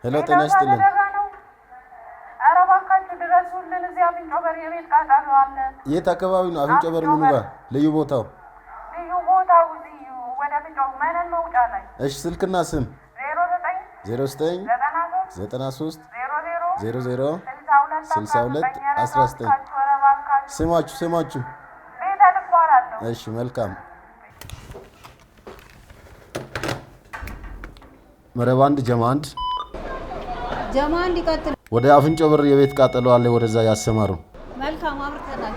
ሄሎ ጤና ይስጥልኝ አረባካችሁ ድረሱልን እዚህ አፍንጮ በር የቤት ቃጠሎ አለ የት አካባቢ ነው አፍንጮ በር ምኑ ጋር ልዩ ቦታው እዚህ ወደ አፍንጮ መነን መውጫ ላይ እሺ ስልክና ስም 09 93 00 62 19 ስማችሁ ቤተል እባላለሁ እሺ መልካም መረባንድ ጀማንድ ይቀጥል ወደ አፍንጮ በር የቤት ቃጠሎ አለ ወደዛ ያሰማሩ መልካም አብርተናል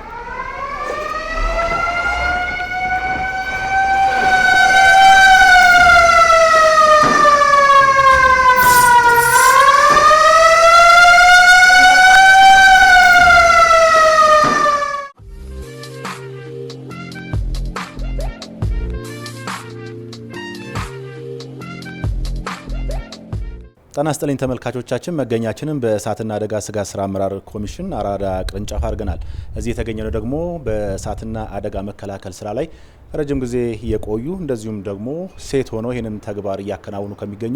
ጤና ይስጥልኝ ተመልካቾቻችን መገኛችንን በእሳትና አደጋ ስጋት ስራ አመራር ኮሚሽን አራዳ ቅርንጫፍ አድርገናል። እዚህ የተገኘነው ደግሞ በእሳትና አደጋ መከላከል ስራ ላይ ረጅም ጊዜ የቆዩ እንደዚሁም ደግሞ ሴት ሆነው ይህንን ተግባር እያከናወኑ ከሚገኙ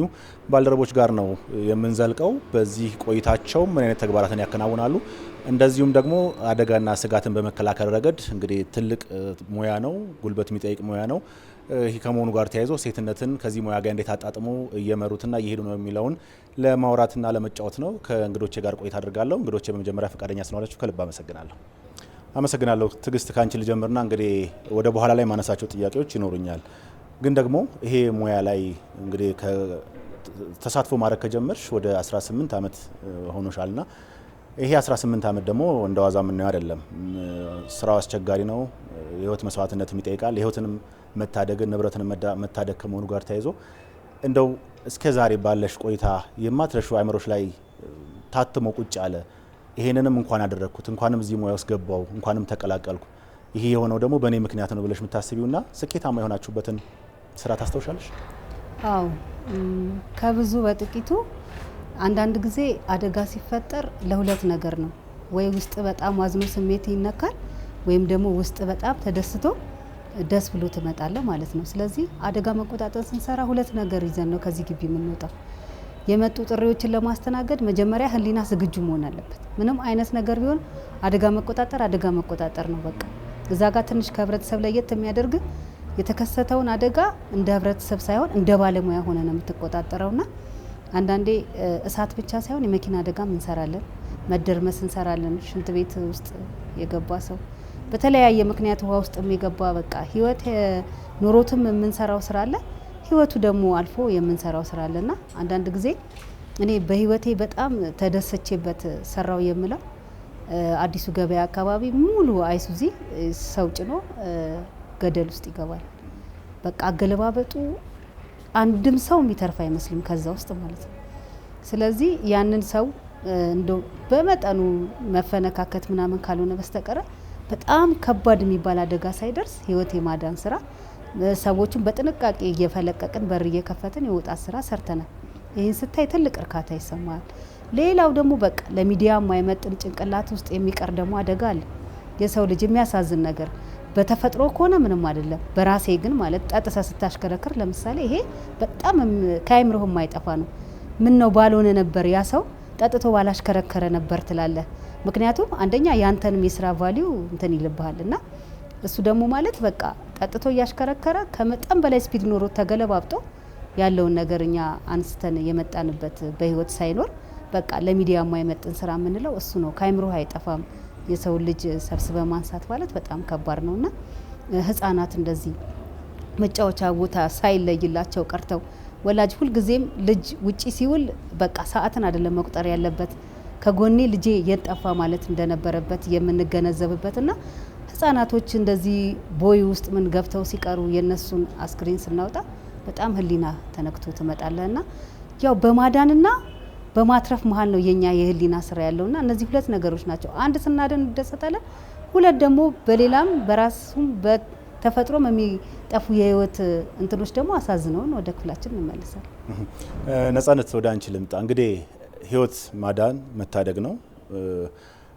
ባልደረቦች ጋር ነው የምንዘልቀው። በዚህ ቆይታቸው ምን አይነት ተግባራትን ያከናውናሉ፣ እንደዚሁም ደግሞ አደጋና ስጋትን በመከላከል ረገድ እንግዲህ ትልቅ ሙያ ነው፣ ጉልበት የሚጠይቅ ሙያ ነው። ይህ ከመሆኑ ጋር ተያይዞ ሴትነትን ከዚህ ሙያ ጋር እንዴት አጣጥሞ እየመሩትና እየሄዱ ነው የሚለውን ለማውራትና ለመጫወት ነው ከእንግዶቼ ጋር ቆይታ አድርጋለሁ። እንግዶቼ በመጀመሪያ ፈቃደኛ ስለሆናችሁ ከልብ አመሰግናለሁ። ትግስት ካንቺ ልጀምርና እንግዲህ ወደ በኋላ ላይ ማነሳቸው ጥያቄዎች ይኖሩኛል። ግን ደግሞ ይሄ ሙያ ላይ እንግዲህ ተሳትፎ ማድረግ ከጀመርሽ ወደ 18 ዓመት ሆኖሻልና ይሄ 18 ዓመት ደግሞ እንደዋዛ ምንየው አይደለም። ስራው አስቸጋሪ ነው። የህይወት መስዋዕትነትም ይጠይቃል። የህይወትንም መታደግ ንብረትን መታደግ ከመሆኑ ጋር ተያይዞ እንደው እስከ ዛሬ ባለሽ ቆይታ የማትረሹ አይምሮሽ ላይ ታትሞ ቁጭ አለ ይሄንንም እንኳን አደረኩት እንኳንም እዚህ ሙያ ውስጥ ገባው እንኳንም ተቀላቀልኩ ይሄ የሆነው ደግሞ በእኔ ምክንያት ነው ብለሽ የምታስቢውና ስኬታማ የሆናችሁበትን ስራ ታስተውሻለሽ? አዎ ከብዙ በጥቂቱ አንዳንድ ጊዜ አደጋ ሲፈጠር ለሁለት ነገር ነው። ወይ ውስጥ በጣም አዝኖ ስሜት ይነካል ወይም ደግሞ ውስጥ በጣም ተደስቶ ደስ ብሎ ትመጣለህ ማለት ነው። ስለዚህ አደጋ መቆጣጠር ስንሰራ ሁለት ነገር ይዘን ነው ከዚህ ግቢ የምንወጣው። የመጡ ጥሪዎችን ለማስተናገድ መጀመሪያ ህሊና ዝግጁ መሆን አለበት። ምንም አይነት ነገር ቢሆን አደጋ መቆጣጠር ነው በቃ። እዛ ጋር ትንሽ ከህብረተሰብ ለየት የሚያደርግ የተከሰተውን አደጋ እንደ ህብረተሰብ ሳይሆን እንደ ባለሙያ ሆነ ነው የምትቆጣጠረውና አንዳንዴ እሳት ብቻ ሳይሆን የመኪና አደጋም እንሰራለን፣ መደርመስ እንሰራለን። ሽንት ቤት ውስጥ የገባ ሰው በተለያየ ምክንያት ውሃ ውስጥ የሚገባ በቃ ህይወት ኖሮትም የምንሰራው ስራ አለ፣ ህይወቱ ደግሞ አልፎ የምንሰራው ስራ አለና አንዳንድ ጊዜ እኔ በህይወቴ በጣም ተደሰቼበት ሰራው የምለው አዲሱ ገበያ አካባቢ ሙሉ አይሱዚ ሰው ጭኖ ገደል ውስጥ ይገባል። በቃ አገለባበጡ አንድም ሰው የሚተርፍ አይመስልም ከዛ ውስጥ ማለት ነው። ስለዚህ ያንን ሰው እንደው በመጠኑ መፈነካከት ምናምን ካልሆነ በስተቀር በጣም ከባድ የሚባል አደጋ ሳይደርስ ህይወት የማዳን ስራ ሰዎችን በጥንቃቄ እየፈለቀቅን በር እየከፈትን የወጣት ስራ ሰርተናል። ይህን ስታይ ትልቅ እርካታ ይሰማል። ሌላው ደግሞ በቃ ለሚዲያ የማይመጥን ጭንቅላት ውስጥ የሚቀር ደግሞ አደጋ አለ። የሰው ልጅ የሚያሳዝን ነገር በተፈጥሮ ከሆነ ምንም አይደለም። በራሴ ግን ማለት ጠጥሰ ስታሽከረክር ለምሳሌ ይሄ በጣም ከአይምሮህ የማይጠፋ ነው። ምን ነው ባልሆነ ነበር ያ ሰው ጠጥቶ ባላሽከረከረ ነበር ትላለህ። ምክንያቱም አንደኛ ያንተንም የስራ ቫልዩ እንትን ይልብሃልና እሱ ደግሞ ማለት በቃ ጠጥቶ እያሽከረከረ ከመጠን በላይ ስፒድ ኖሮ ተገለባብጦ ያለውን ነገር እኛ አንስተን የመጣንበት በህይወት ሳይኖር በቃ ለሚዲያ የማይመጥን ስራ የምንለው እሱ ነው። ከአይምሮህ አይጠፋም። የሰው ልጅ ሰብስበ ማንሳት ማለት በጣም ከባድ ነውና ህፃናት እንደዚህ መጫወቻ ቦታ ሳይለይላቸው ቀርተው ወላጅ ሁልጊዜም ልጅ ውጪ ሲውል በቃ ሰዓትን አይደለም መቁጠር ያለበት ከጎኔ ልጄ የጠፋ ማለት እንደነበረበት የምንገነዘብበትና ህፃናቶች እንደዚህ ቦይ ውስጥ ምን ገብተው ሲቀሩ የነሱን አስክሬን ስናወጣ በጣም ህሊና ተነክቶ ትመጣለህና ያው በማዳንና በማትረፍ መሀል ነው የኛ የህሊና ስራ ያለውና እነዚህ ሁለት ነገሮች ናቸው። አንድ ስናደን እንደሰታለን፣ ሁለት ደግሞ በሌላም በራሱም በተፈጥሮም የሚጠፉ የህይወት እንትኖች ደግሞ አሳዝነውን ወደ ክፍላችን እንመለሳለን። ነጻነት ወደ አንቺ ልምጣ። እንግዲህ ህይወት ማዳን መታደግ ነው።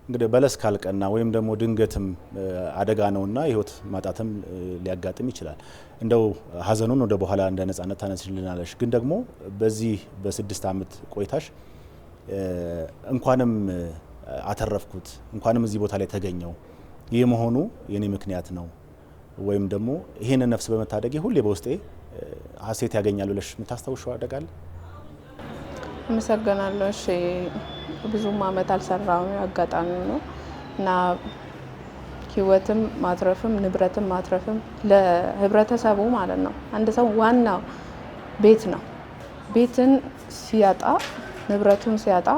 እንግዲህ በለስ ካልቀና ወይም ደግሞ ድንገትም አደጋ ነውና ህይወት ማጣትም ሊያጋጥም ይችላል። እንደው ሀዘኑን ወደ በኋላ እንደ ነጻነት ታነስልናለሽ። ግን ደግሞ በዚህ በ6 ዓመት ቆይታሽ እንኳንም አተረፍኩት እንኳንም እዚህ ቦታ ላይ ተገኘው ይህ መሆኑ የኔ ምክንያት ነው ወይም ደግሞ ይሄን ነፍስ በመታደግ ሁሌ በውስጤ ሀሴት ያገኛል ብለሽ የምታስታውሽው አደጋ አለ? አመሰግናለሁ። እሺ ብዙም አመት አልሰራሁም፣ አጋጣሚ ነው እና ህይወትም ማትረፍም ንብረትም ማትረፍም ለህብረተሰቡ ማለት ነው። አንድ ሰው ዋናው ቤት ነው። ቤትን ሲያጣ ንብረቱን ሲያጣ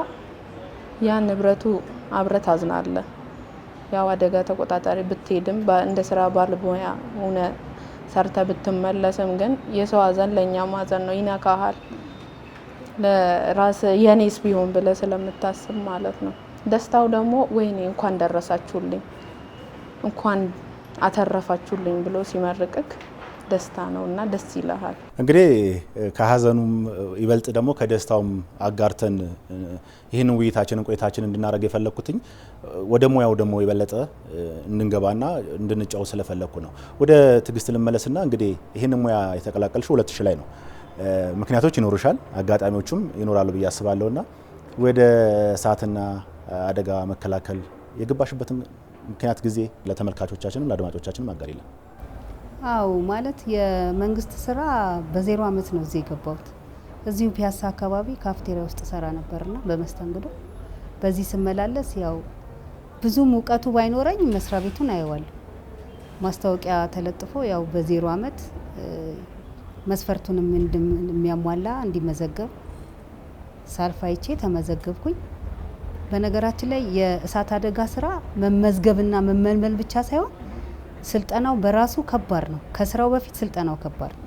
ያ ንብረቱ አብረህ ታዝናለህ። ያው አደጋ ተቆጣጣሪ ብትሄድም እንደ ስራ ባለሙያ ሆነ ሰርተ ብትመለስም ግን የሰው ሀዘን ለኛ ማዘን ነው፣ ይነካሃል። ለራስ የኔስ ቢሆን ብለ ስለምታስብ ማለት ነው። ደስታው ደግሞ ወይኔ እንኳን ደረሳችሁልኝ እንኳን አተረፋችሁልኝ ብሎ ሲመርቅክ ደስታ ነውና ደስ ይላል። እንግዲህ ከሀዘኑም ይበልጥ ደግሞ ከደስታውም አጋርተን ይህን ውይይታችንን ቆይታችንን እንድናደርግ የፈለኩትኝ ወደ ሙያው ደግሞ የበለጠ እንድንገባና እንድንጫወት ስለፈለኩ ነው። ወደ ትግስት ልመለስና እንግዲህ ይህን ሙያ የተቀላቀልሽው 2000 ላይ ነው። ምክንያቶች ይኖሩሻል፣ አጋጣሚዎችም ይኖራሉ ብዬ አስባለሁና ወደ እሳትና አደጋ መከላከል የገባሽበትን ምክንያት ጊዜ ለተመልካቾቻችንም ለአድማጮቻችንም አጋሪልን። አው ማለት የመንግስት ስራ በ0 ዓመት ነው እዚህ የገባሁት። እዚሁ ፒያሳ አካባቢ ካፍቴሪያ ውስጥ ሰራ ነበርና በመስተንግዶ በዚህ ስመላለስ ያው ብዙም እውቀቱ ባይኖረኝ መስሪያ ቤቱን አየዋለሁ። ማስታወቂያ ተለጥፎ ያው በ0 ዓመት መስፈርቱንም እንደሚያሟላ እንዲመዘገብ ሳልፋይቼ ተመዘገብኩኝ። በነገራችን ላይ የእሳት አደጋ ስራ መመዝገብና መመልመል ብቻ ሳይሆን ስልጠናው በራሱ ከባድ ነው። ከስራው በፊት ስልጠናው ከባድ ነው።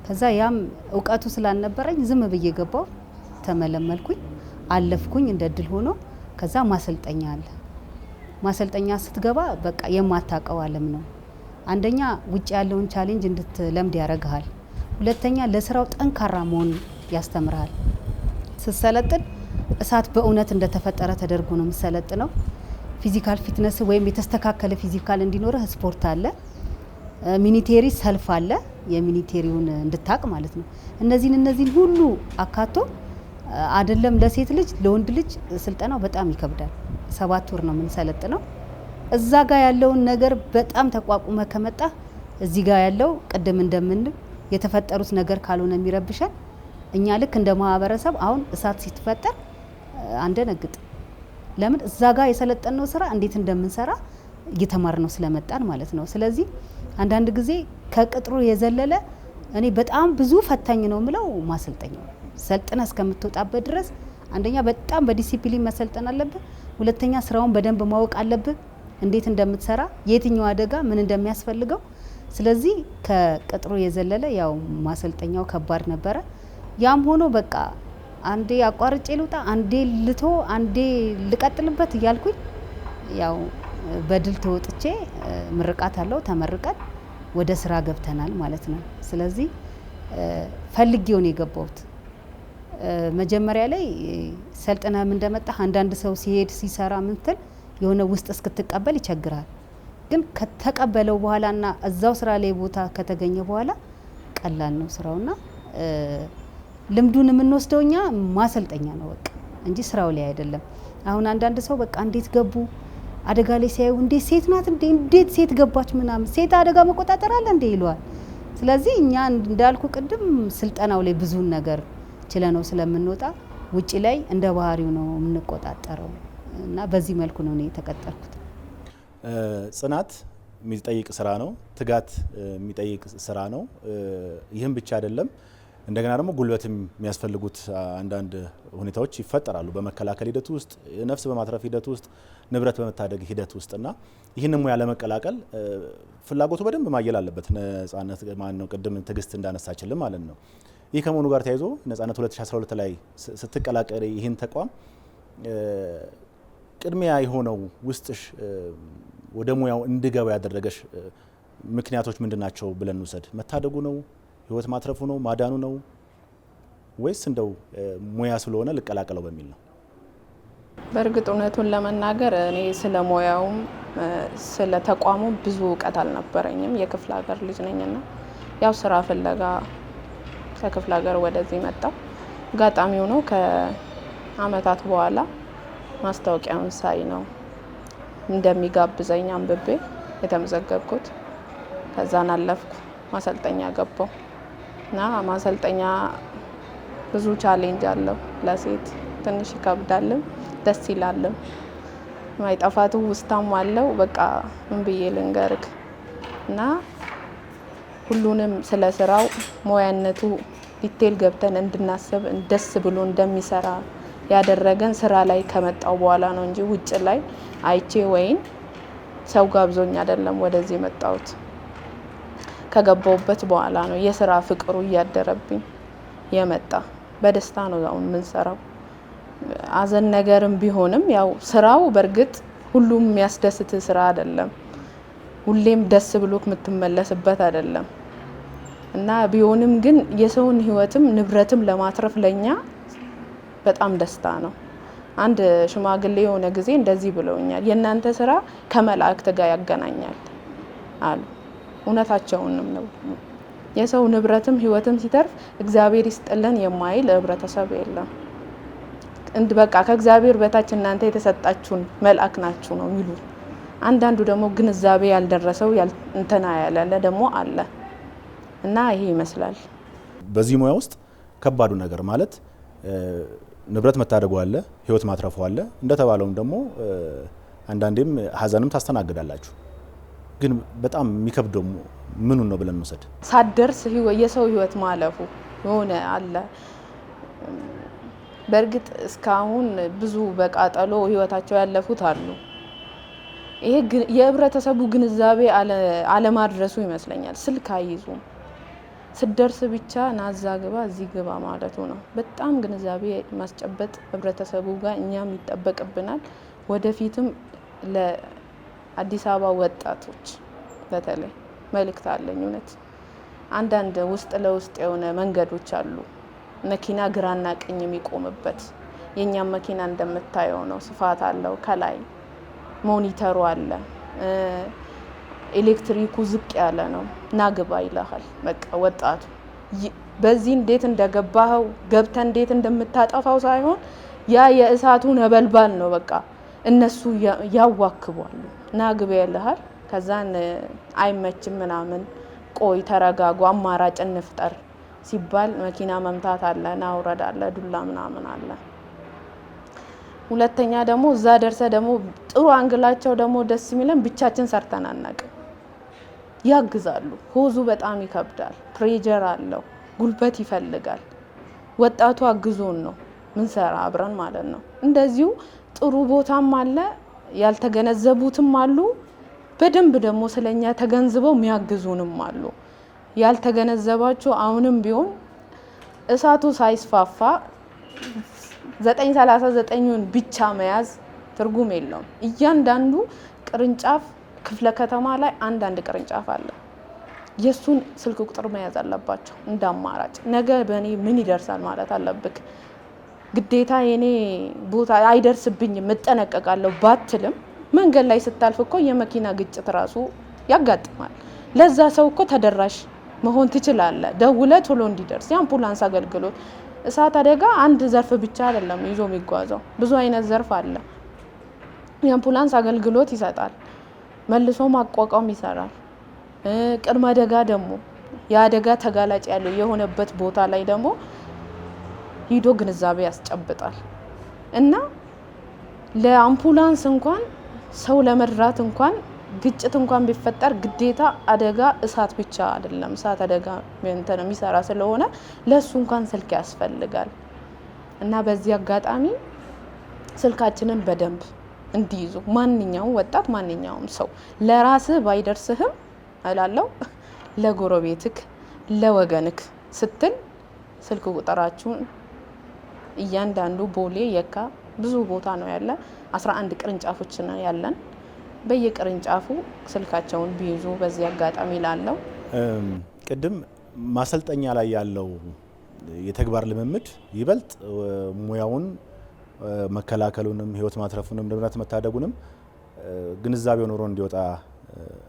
ከዛ ያም እውቀቱ ስላልነበረኝ ዝም ብዬ ገባው፣ ተመለመልኩኝ፣ አለፍኩኝ እንደ እድል ሆኖ። ከዛ ማሰልጠኛ አለ። ማሰልጠኛ ስትገባ በቃ የማታውቀው ዓለም ነው። አንደኛ ውጭ ያለውን ቻሌንጅ እንድትለምድ ያደርግሃል። ሁለተኛ ለስራው ጠንካራ መሆን ያስተምርሃል። ስትሰለጥን እሳት በእውነት እንደተፈጠረ ተደርጎ ነው የምሰለጥነው። ፊዚካል ፊትነስ ወይም የተስተካከለ ፊዚካል እንዲኖርህ ስፖርት አለ፣ ሚኒቴሪ ሰልፍ አለ፣ የሚኒቴሪውን እንድታቅ ማለት ነው። እነዚህን ሁሉ አካቶ አይደለም ለሴት ልጅ ለወንድ ልጅ ስልጠናው በጣም ይከብዳል። 7 ወር ነው የምንሰለጥነው። እዛ ጋር ያለውን ነገር በጣም ተቋቁመ ከመጣ እዚህ ጋር ያለው ቅድም እንደምንል የተፈጠሩት ነገር ካልሆነ የሚረብሻል። እኛ ልክ እንደ ማህበረሰብ አሁን እሳት ሲተፈጠር አንደነግጥ። ለምን እዛ ጋር የሰለጠነው ስራ እንዴት እንደምንሰራ እየተማርነው ስለመጣን ማለት ነው። ስለዚህ አንዳንድ ጊዜ ከቅጥሩ የዘለለ እኔ በጣም ብዙ ፈታኝ ነው ምለው ማሰልጠኛው ሰልጥነ እስከምትወጣበት ድረስ አንደኛ በጣም በዲሲፕሊን መሰልጠን አለብህ። ሁለተኛ ስራውን በደንብ ማወቅ አለብህ፣ እንዴት እንደምትሰራ፣ የትኛው አደጋ ምን እንደሚያስፈልገው። ስለዚህ ከቅጥሩ የዘለለ ያው ማሰልጠኛው ከባድ ነበረ። ያም ሆኖ በቃ አንዴ አቋርጬ ልውጣ፣ አንዴ ልቶ፣ አንዴ ልቀጥልበት እያልኩኝ ያው በድል ተወጥቼ ምርቃት አለው ተመርቀን ወደ ስራ ገብተናል ማለት ነው። ስለዚህ ፈልጌው ነው የገባሁት። መጀመሪያ ላይ ሰልጥነህም እንደመጣህ አንዳንድ ሰው ሲሄድ ሲሰራ ምንትል የሆነ ውስጥ እስክትቀበል ይቸግራል። ግን ከተቀበለው በኋላና እዛው ስራ ላይ ቦታ ከተገኘ በኋላ ቀላል ነው ስራውና ልምዱን የምንወስደው እኛ ማሰልጠኛ ነው በቃ እንጂ ስራው ላይ አይደለም። አሁን አንዳንድ ሰው በቃ እንዴት ገቡ አደጋ ላይ ሲያዩ እንዴት ሴት ናት እንዴት ሴት ገባች ምናምን ሴት አደጋ መቆጣጠር አለ እንዴ ይሏል። ስለዚህ እኛ እንዳልኩ ቅድም ስልጠናው ላይ ብዙ ነገር ችለነው ስለምንወጣ ውጪ ላይ እንደ ባህሪው ነው የምንቆጣጠረው እና በዚህ መልኩ ነው እኔ የተቀጠርኩት። ጽናት የሚጠይቅ ስራ ነው፣ ትጋት የሚጠይቅ ስራ ነው። ይህም ብቻ አይደለም፣ እንደገና ደግሞ ጉልበትም የሚያስፈልጉት አንዳንድ ሁኔታዎች ይፈጠራሉ በመከላከል ሂደት ውስጥ፣ ነፍስ በማትረፍ ሂደት ውስጥ፣ ንብረት በመታደግ ሂደት ውስጥና ይህን ሙያ ለመቀላቀል ፍላጎቱ በደንብ ማየል አለበት። ነጻነት ማን ነው ቅድም ትግስት እንዳነሳችልን ማለት ነው። ይህ ከመሆኑ ጋር ተያይዞ ነጻነት 2012 ላይ ስትቀላቀል ይህን ተቋም ቅድሚያ የሆነው ውስጥሽ ወደ ሙያው እንድገባ ያደረገሽ ምክንያቶች ምንድናቸው ብለን እንውሰድ? መታደጉ ነው? ህይወት ማትረፉ ነው? ማዳኑ ነው? ወይስ እንደው ሙያ ስለሆነ ልቀላቀለው በሚል ነው? በእርግጥ እውነቱን ለመናገር እኔ ስለ ሙያውም ስለ ተቋሙ ብዙ እውቀት አልነበረኝም። የክፍለ ሀገር ልጅ ነኝና ያው ስራ ፍለጋ ከክፍለ ሀገር ወደዚህ መጣሁ። አጋጣሚው ነው ከአመታት በኋላ ማስታወቂያውን ሳይ ነው እንደሚጋብዘኝ አንብቤ የተመዘገብኩት። ከዛን አለፍኩ፣ ማሰልጠኛ ገባሁ እና ማሰልጠኛ ብዙ ቻሌንጅ አለው። ለሴት ትንሽ ይከብዳልም ደስ ይላልም። ማይጠፋቱ ውስጣም አለው። በቃ ምን ብዬ ልንገርክ እና ሁሉንም ስለ ስራው ሙያነቱ ዲቴል ገብተን እንድናስብ ደስ ብሎ እንደሚሰራ ያደረገን ስራ ላይ ከመጣው በኋላ ነው እንጂ ውጭ ላይ አይቼ ወይን ሰው ጋብዞኝ አይደለም ወደዚህ መጣሁት። ከገባውበት በኋላ ነው የስራ ፍቅሩ እያደረብኝ የመጣ። በደስታ ነው አሁን ምን ሰራው። አዘን ነገርም ቢሆንም ያው ስራው በርግጥ ሁሉም የሚያስደስት ስራ አይደለም። ሁሌም ደስ ብሎክ የምትመለስበት አይደለም እና ቢሆንም ግን የሰውን ህይወትም ንብረትም ለማትረፍ ለኛ በጣም ደስታ ነው። አንድ ሽማግሌ የሆነ ጊዜ እንደዚህ ብለውኛል፣ የእናንተ ስራ ከመላእክት ጋር ያገናኛል አሉ። እውነታቸውንም ነው። የሰው ንብረትም ህይወትም ሲተርፍ እግዚአብሔር ይስጥልን የማይል ህብረተሰብ የለም። በቃ ከእግዚአብሔር በታች እናንተ የተሰጣችሁን መልአክ ናችሁ ነው የሚሉ። አንዳንዱ ደግሞ ግንዛቤ ያልደረሰው እንትና ያለ ደግሞ አለ እና ይሄ ይመስላል። በዚህ ሙያ ውስጥ ከባዱ ነገር ማለት ንብረት መታደጉ አለ፣ ህይወት ማትረፉ አለ። እንደተባለውም ደግሞ አንዳንዴም ሀዘንም ታስተናግዳላችሁ። ግን በጣም የሚከብደው ምኑን ነው ብለን መውሰድ ሳደርስ የሰው ህይወት ማለፉ የሆነ አለ። በእርግጥ እስካሁን ብዙ በቃጠሎ ህይወታቸው ያለፉት አሉ። ይሄ የህብረተሰቡ ግንዛቤ አለማድረሱ ይመስለኛል። ስልክ አይይዙም። ስደርስ ብቻ ናዛ ግባ እዚህ ግባ ማለቱ ነው። በጣም ግንዛቤ ማስጨበጥ ህብረተሰቡ ጋር እኛም ይጠበቅብናል። ወደፊትም ለአዲስ አበባ ወጣቶች በተለይ መልእክት አለኝ። እውነት አንዳንድ ውስጥ ለውስጥ የሆነ መንገዶች አሉ፣ መኪና ግራና ቀኝ የሚቆምበት። የኛም መኪና እንደምታየው ነው፣ ስፋት አለው። ከላይ ሞኒተሩ አለ፣ ኤሌክትሪኩ ዝቅ ያለ ነው። ናግባ ይላል በቃ ወጣቱ። በዚህ እንዴት እንደገባው ገብተ እንዴት እንደምታጠፋው ሳይሆን ያ የእሳቱ ነበልባል ነው። በቃ እነሱ ያዋክባሉ። ናግባ ይላል። ከዛን አይመችም ምናምን፣ ቆይ ተረጋጉ፣ አማራጭ እንፍጠር ሲባል መኪና መምታት አለ፣ ናውረድ አለ፣ ዱላ ምናምን አለ። ሁለተኛ ደግሞ እዛ ደርሰ ደግሞ ጥሩ አንግላቸው ደግሞ ደስ የሚለን ብቻችን ሰርተን አናውቅም። ያግዛሉ። ሆዙ በጣም ይከብዳል፣ ፕሬጀር አለው፣ ጉልበት ይፈልጋል። ወጣቱ አግዞን ነው ምን ሰራ አብረን ማለት ነው። እንደዚሁ ጥሩ ቦታም አለ፣ ያልተገነዘቡትም አሉ። በደንብ ደግሞ ስለኛ ተገንዝበው የሚያግዙንም አሉ። ያልተገነዘባቸው አሁንም ቢሆን እሳቱ ሳይስፋፋ 939ን ብቻ መያዝ ትርጉም የለውም። እያንዳንዱ ቅርንጫፍ ክፍለ ከተማ ላይ አንዳንድ ቅርንጫፍ አለ። የሱን ስልክ ቁጥር መያዝ አለባቸው እንደ አማራጭ። ነገ በእኔ ምን ይደርሳል ማለት አለብክ። ግዴታ የኔ ቦታ አይደርስብኝም እጠነቀቃለሁ ባትልም መንገድ ላይ ስታልፍ እኮ የመኪና ግጭት ራሱ ያጋጥማል። ለዛ ሰው እኮ ተደራሽ መሆን ትችላለህ። ደውለ ቶሎ እንዲደርስ የአምቡላንስ አገልግሎት። እሳት አደጋ አንድ ዘርፍ ብቻ አይደለም ይዞ የሚጓዘው፣ ብዙ አይነት ዘርፍ አለ። የአምቡላንስ አገልግሎት ይሰጣል፣ መልሶ ማቋቋም ይሰራል። ቅድመ አደጋ ደግሞ የአደጋ ተጋላጭ ያለው የሆነበት ቦታ ላይ ደግሞ ሂዶ ግንዛቤ ያስጨብጣል። እና ለአምቡላንስ እንኳን ሰው ለመድራት እንኳን ግጭት እንኳን ቢፈጠር ግዴታ አደጋ እሳት ብቻ አይደለም፣ እሳት አደጋ እንትን የሚሰራ ስለሆነ ለሱ እንኳን ስልክ ያስፈልጋል። እና በዚህ አጋጣሚ ስልካችንን በደንብ እንዲይዙ ማንኛውም ወጣት ማንኛውም ሰው ለራስህ ባይደርስህም እላለሁ ለጎረቤትክ ለወገንክ ስትል ስልክ ቁጥራችሁን እያንዳንዱ ቦሌ የካ ብዙ ቦታ ነው ያለ 11 ቅርንጫፎች ነው ያለን። በየቅርንጫፉ ስልካቸውን ቢይዙ በዚህ አጋጣሚ ላለው ቅድም ማሰልጠኛ ላይ ያለው የተግባር ልምምድ ይበልጥ ሙያውን መከላከሉንም ህይወት ማትረፉንም ንብረት መታደጉንም ግንዛቤው ኖሮ እንዲወጣ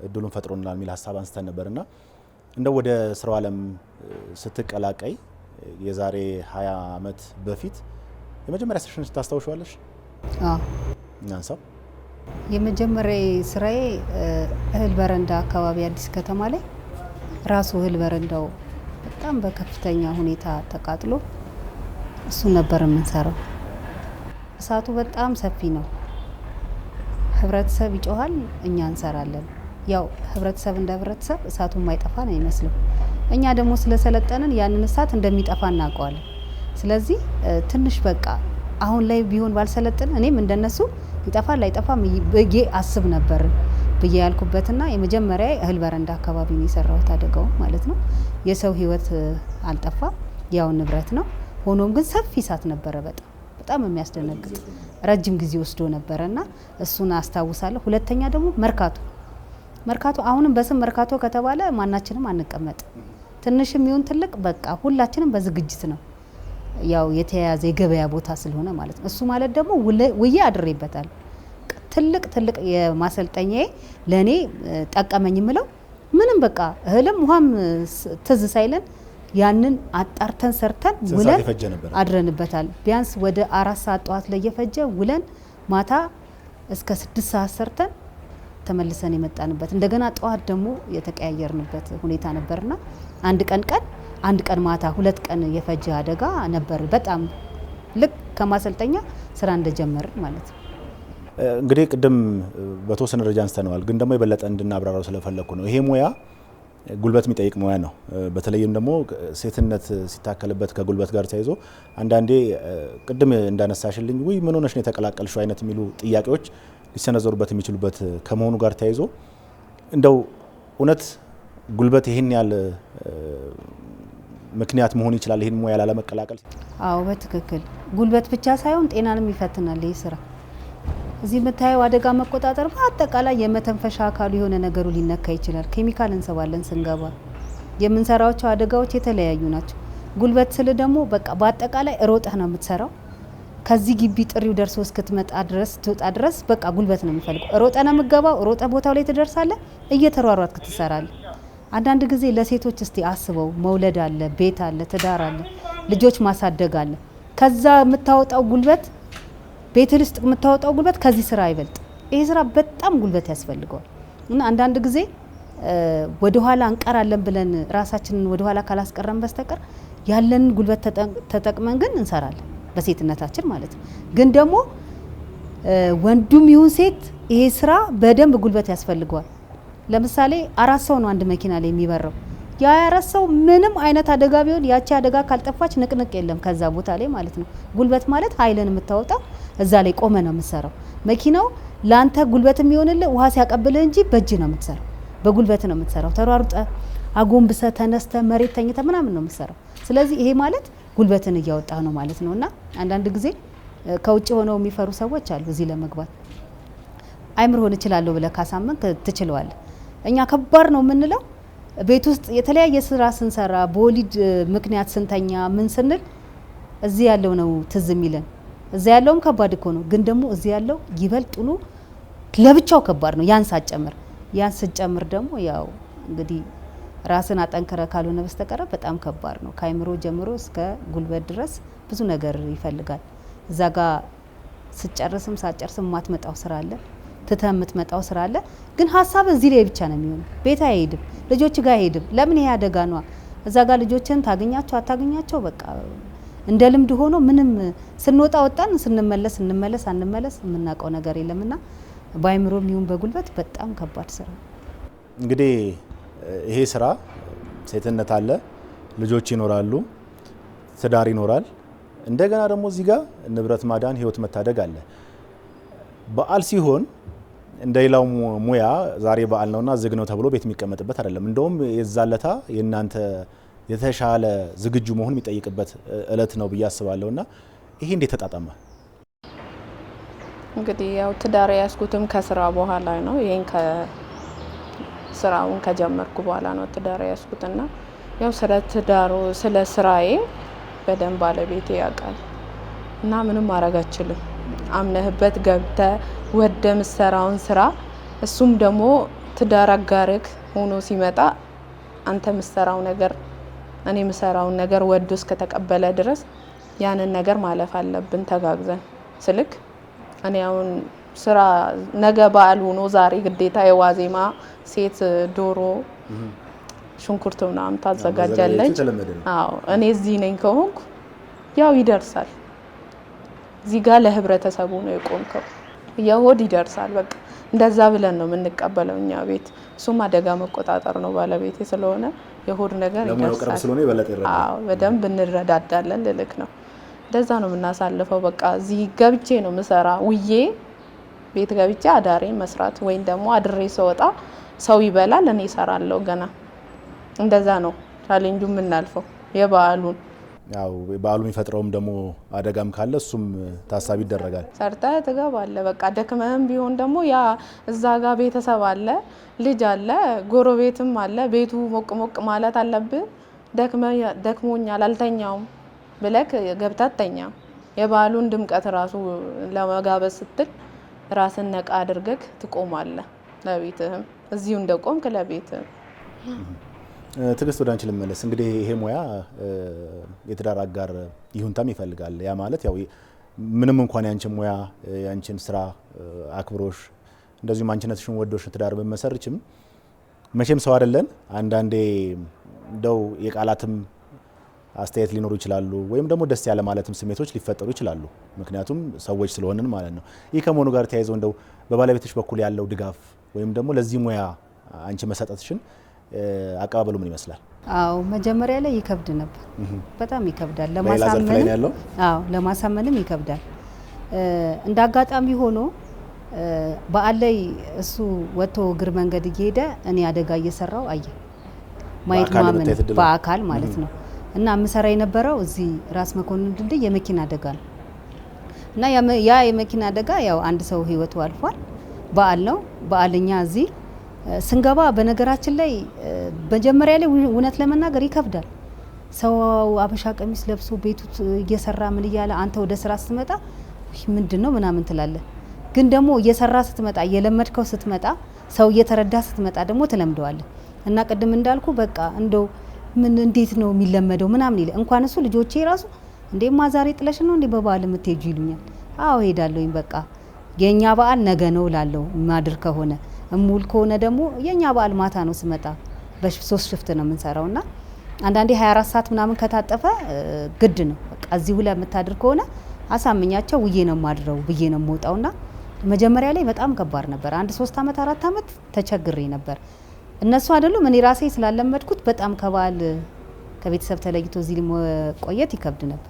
እድሉን ፈጥሮናል የሚል ሀሳብ አንስተን ነበርና እንደው ወደ ስራው ዓለም ስትቀላቀይ የዛሬ 20 ዓመት በፊት የመጀመሪያ ስራሽን ታስታውሻለሽ? አዎ እናንሳው። የመጀመሪያ ስራዬ እህል በረንዳ አካባቢ አዲስ ከተማ ላይ ራሱ እህል በረንዳው በጣም በከፍተኛ ሁኔታ ተቃጥሎ እሱ ነበር የምንሰራው። እሳቱ በጣም ሰፊ ነው። ህብረተሰብ ይጮሃል፣ እኛ እንሰራለን። ያው ህብረተሰብ እንደ ህብረተሰብ እሳቱ የማይጠፋ ነው ይመስለው። እኛ ደግሞ ስለሰለጠንን ያንን እሳት እንደሚጠፋ እናውቀዋለን። ስለዚህ ትንሽ በቃ አሁን ላይ ቢሆን ባልሰለጥን እኔም እንደነሱ ይጠፋል አይጠፋም ብዬ አስብ ነበር ብዬ ያልኩበትና የመጀመሪያ እህል በረንዳ አካባቢ ነው የሰራሁት አደጋው ማለት ነው። የሰው ህይወት አልጠፋም፣ ያው ንብረት ነው። ሆኖም ግን ሰፊ እሳት ነበረ፣ በጣም የሚያስደነግጥ ረጅም ጊዜ ወስዶ ነበረና እሱን አስታውሳለሁ። ሁለተኛ ደግሞ መርካቶ አሁንም በስም መርካቶ ከተባለ ማናችንም አንቀመጥ፣ ትንሽም ይሁን ትልቅ በቃ ሁላችንም በዝግጅት ነው ያው የተያያዘ የገበያ ቦታ ስለሆነ ማለት ነው። እሱ ማለት ደግሞ ውዬ አድሬበታል። ትልቅ የማሰልጠኛዬ ለኔ ጠቀመኝ ምለው ምንም በቃ እህልም ውሃም ትዝ ሳይለን ያንን አጣርተን ሰርተን ውለን አድረንበታል። ቢያንስ ወደ 4 ሰዓት ጠዋት ላይ የፈጀ ውለን ማታ እስከ 6 ሰዓት ሰርተን ተመልሰን የመጣንበት እንደገና ጠዋት ደግሞ የተቀያየርንበት ሁኔታ ነበርና አንድ ቀን ማታ 2 ቀን የፈጀ አደጋ ነበር። በጣም ልክ ከማሰልጠኛ ስራ እንደጀመርን ማለት ነው። እንግዲህ ቅድም በተወሰነ ደረጃ አንስተነዋል፣ ግን ደግሞ የበለጠ እንድናብራራው ስለፈለኩ ነው። ይሄ ሙያ ጉልበት የሚጠይቅ ሙያ ነው። በተለይም ደግሞ ሴትነት ሲታከልበት ከጉልበት ጋር ተያይዞ አንዳንዴ ቅድም እንዳነሳሽልኝ ወይ ምን ሆነሽ ነው የተቀላቀልሽው አይነት የሚሉ ጥያቄዎች ሊሰነዘሩበት የሚችሉበት ከመሆኑ ጋር ተያይዞ እንደው እውነት ጉልበት ይሄን ያህል ምክንያት መሆን ይችላል ይሄን ሙያ ላለመቀላቀል? አዎ በትክክል ጉልበት ብቻ ሳይሆን ጤናንም ይፈትናል ይሄ ስራ። እዚህ የምታየው አደጋ መቆጣጠር በአጠቃላይ የመተንፈሻ አካሉ የሆነ ነገሩ ሊነካ ይችላል። ኬሚካል እንሰባለን ስንገባ። የምንሰራቸው አደጋዎች የተለያዩ ናቸው። ጉልበት ስል ደግሞ በቃ በአጠቃላይ ሮጠህ ነው የምትሰራው። ከዚህ ግቢ ጥሪው ደርሶ እስክትመጣ ድረስ ትወጣ ድረስ በቃ ጉልበት ነው የሚፈልገው። ሮጠህ ነው የምትገባው፣ ሮጠህ ቦታው ላይ ትደርሳለህ፣ እየተሯሯጥክ ትሰራለህ። አንዳንድ ጊዜ ለሴቶች እስቲ አስበው፣ መውለድ አለ፣ ቤት አለ፣ ትዳር አለ፣ ልጆች ማሳደግ አለ። ከዛ የምታወጣው ጉልበት ቤት ውስጥ የምታወጣው ጉልበት ከዚህ ስራ አይበልጥ። ይሄ ስራ በጣም ጉልበት ያስፈልገዋል እና አንዳንድ ጊዜ ወደ ኋላ እንቀራለን ብለን ራሳችንን ወደ ኋላ ካላስቀረን በስተቀር ያለን ጉልበት ተጠቅመን ግን እንሰራለን በሴትነታችን ማለት ነው። ግን ደግሞ ወንዱም ይሁን ሴት ይሄ ስራ በደንብ ጉልበት ያስፈልገዋል። ለምሳሌ 4 ሰው ነው አንድ መኪና ላይ የሚበረው። ያ 4 ሰው ምንም አይነት አደጋ ቢሆን ያቺ አደጋ ካልጠፋች ንቅንቅ የለም ከዛ ቦታ ላይ ማለት ነው። ጉልበት ማለት ኃይልን የምታወጣው እዛ ላይ ቆመ ነው የምትሰራው። መኪናው ላንተ ጉልበት የሚሆንልህ ውሃ ሲያቀብልህ እንጂ በእጅ ነው የምትሰራው፣ በጉልበት ነው የምትሰራው። ተሯሩጠ አጎንብሰ ተነስተ መሬት ተኝተ ምናምን ነው የምትሰራው። ስለዚህ ይሄ ማለት ጉልበትን እያወጣ ነው ማለት ነውና አንዳንድ ጊዜ ከውጭ ሆነው የሚፈሩ ሰዎች አሉ። እዚህ ለመግባት አይምሮን እችላለሁ ብለህ ካሳመንክ ትችለዋለህ። እኛ ከባድ ነው የምንለው ቤት ውስጥ የተለያየ ስራ ስንሰራ በወሊድ ምክንያት ስንተኛ ምን ስንል እዚህ ያለው ነው ትዝ የሚለን። እዛ ያለውም ከባድ እኮ ነው፣ ግን ደግሞ እዚህ ያለው ይበልጡኑ ለብቻው ከባድ ነው። ያን ስጨምር ደግሞ ያው እንግዲህ ራስን አጠንክረ ካልሆነ በስተቀር በጣም ከባድ ነው። ከአይምሮ ጀምሮ እስከ ጉልበት ድረስ ብዙ ነገር ይፈልጋል። እዛ ጋር ስጨርስም ሳጨርስም ማትመጣው ስራ አለ፣ ትተህ የምትመጣው ስራ አለ። ግን ሀሳብ እዚህ ላይ ብቻ ነው የሚሆነው። ቤት አይሄድም፣ ልጆች ጋር አይሄድም። ለምን? ይሄ አደጋ ነው። እዛ ጋር ልጆችን ታገኛቸው አታገኛቸው በቃ እንደ ልምድ ሆኖ ምንም ስንወጣ ወጣን፣ ስንመለስ አንመለስ የምናውቀው ነገር የለምና በአይምሮም ይሁን በጉልበት በጣም ከባድ ስራ። እንግዲህ ይሄ ስራ ሴትነት አለ፣ ልጆች ይኖራሉ፣ ትዳር ይኖራል። እንደገና ደግሞ እዚህ ጋር ንብረት ማዳን፣ ህይወት መታደግ አለ። በዓል ሲሆን እንደሌላው ሙያ ዛሬ በዓል ነውና ዝግ ነው ተብሎ ቤት የሚቀመጥበት አይደለም። እንደውም የዛለታ የእናንተ የተሻለ ዝግጁ መሆን የሚጠይቅበት እለት ነው ብዬ አስባለሁና ይሄ እንዴት ተጣጣመ? እንግዲህ ያው ትዳር ያስኩትም ከስራ በኋላ ነው። ይሄን ስራውን ከጀመርኩ በኋላ ነው ትዳር ያስኩትና ያው ስለ ስራዬ በደንብ ባለቤቴ ያውቃል እና ምንም ማድረግ አልችልም። አምነህበት ገብተ ወደ ምሰራውን ስራ እሱም ደግሞ ትዳር አጋርክ ሆኖ ሲመጣ አንተ ምሰራው ነገር እኔ ምሰራውን ነገር ወዶ እስከተቀበለ ድረስ ያንን ነገር ማለፍ አለብን ተጋግዘን። ስልክ እኔ አሁን ስራ ነገ በዓል ሆኖ ዛሬ ግዴታ የዋዜማ ሴት ዶሮ ሽንኩርት ምናምን ታዘጋጃለች። አዎ እኔ እዚህ ነኝ ከሆንኩ ያው ይደርሳል። እዚህ ጋር ለህብረተሰቡ ነው የቆምከው፣ የሆድ ይደርሳል። በቃ እንደዛ ብለን ነው የምንቀበለው እኛ ቤት። እሱም አደጋ መቆጣጠር ነው ባለቤቴ ስለሆነ የሆድ ነገር ይደርሳል። አዎ በደንብ እንረዳዳለን ልልክ ነው። እንደዛ ነው የምናሳልፈው። በቃ እዚህ ገብቼ ነው ምሰራ ውዬ ቤት ገብቼ አዳሬ መስራት ወይም ደግሞ አድሬ ስወጣ ሰው ይበላል እኔ እሰራለሁ ገና። እንደዛ ነው ቻሌንጁ የምናልፈው የበዓሉን። ያው በዓሉ የሚፈጥረውም ደግሞ አደጋም ካለ እሱም ታሳቢ ይደረጋል። ሰርተህ ትገባለህ። በቃ ደክመህም ቢሆን ደግሞ ያ እዛ ጋር ቤተሰብ አለ፣ ልጅ አለ፣ ጎረቤትም አለ። ቤቱ ሞቅ ሞቅ ማለት አለብህ። ደክሞኛል አልተኛውም ብለህ ገብተህ አትተኛም። የበዓሉን ድምቀት ራሱ ለመጋበዝ ስትል ራስን ነቃ አድርገህ ትቆማለህ ለቤትህም እዚሁ እንደቆምክ ለቤትህም። ትግስት ወደ አንቺ ልመለስ። እንግዲህ ይሄ ሙያ የትዳር አጋር ይሁንታም ይፈልጋል። ያ ማለት ያው ምንም እንኳን ያንቺን ሙያ ያንቺን ስራ አክብሮሽ እንደዚሁም አንቺነትሽን ወዶሽ ትዳር በመሰርችም መቼም ሰው አይደለን። አንዳንዴ እንደው የቃላትም አስተያየት ሊኖሩ ይችላሉ፣ ወይም ደግሞ ደስ ያለ ማለትም ስሜቶች ሊፈጠሩ ይችላሉ። ምክንያቱም ሰዎች ስለሆንን ማለት ነው። ይህ ከመሆኑ ጋር ተያይዘው እንደው በባለቤቶች በኩል ያለው ድጋፍ ወይም ደግሞ ለዚህ ሙያ አንቺ መሰጠትሽን አቀባበሉ ምን ይመስላል? አዎ መጀመሪያ ላይ ይከብድ ነበር፣ በጣም ይከብዳል። ለማሳመንም ይከብዳል። እንደ አጋጣሚ ሆኖ በዓል ላይ እሱ ወጥቶ እግር መንገድ እየሄደ እኔ አደጋ እየሰራው አየ ማየት ማመን በአካል ማለት ነው። እና ምሰራ የነበረው እዚህ ራስ መኮንን ድልድይ የመኪና አደጋ ነው። እና ያ የመኪና አደጋ ያው አንድ ሰው ህይወቱ አልፏል። በዓል ነው። በዓልኛ እዚህ ስንገባ በነገራችን ላይ መጀመሪያ ላይ እውነት ለመናገር ይከብዳል። ሰው አበሻ ቀሚስ ለብሶ ቤቱ እየሰራ ምን እያለ አንተ ወደ ስራ ስትመጣ ምንድነው ምናምን ትላለህ። ግን ደግሞ እየሰራ ስትመጣ እየለመድከው ስትመጣ ሰው እየተረዳ ስትመጣ ደግሞ ትለምደዋለህ። እና ቅድም እንዳልኩ በቃ እንደው ምን እንዴት ነው የሚለመደው ምናምን ይለ እንኳን እሱ ልጆቼ ራሱ እንዴማ ዛሬ ጥለሽ ነው እንዴ በበዓል የምትሄጁ ይሉኛል። አዎ ሄዳለሁኝ በቃ የኛ በዓል ነገ ነው ላለው ማድር ከሆነ እሙል ከሆነ ደግሞ የኛ በዓል ማታ ነው ስመጣ በ3 ሽፍት ነው የምንሰራውና አንዳንዴ 24 ሰዓት ምናምን ከታጠፈ ግድ ነው በቃ እዚሁ ላይ የምታድር ከሆነ አሳምኛቸው ውዬ ነው ማድረው ብዬ ነው የምወጣውና መጀመሪያ ላይ በጣም ከባድ ነበር። አንድ 3 አመት 4 አመት ተቸግሬ ነበር። እነሱ አይደሉም እኔ ራሴ ስላለመድኩት በጣም ከበዓል ከቤተሰብ ተለይቶ እዚህ ቆየት ይከብድ ነበር።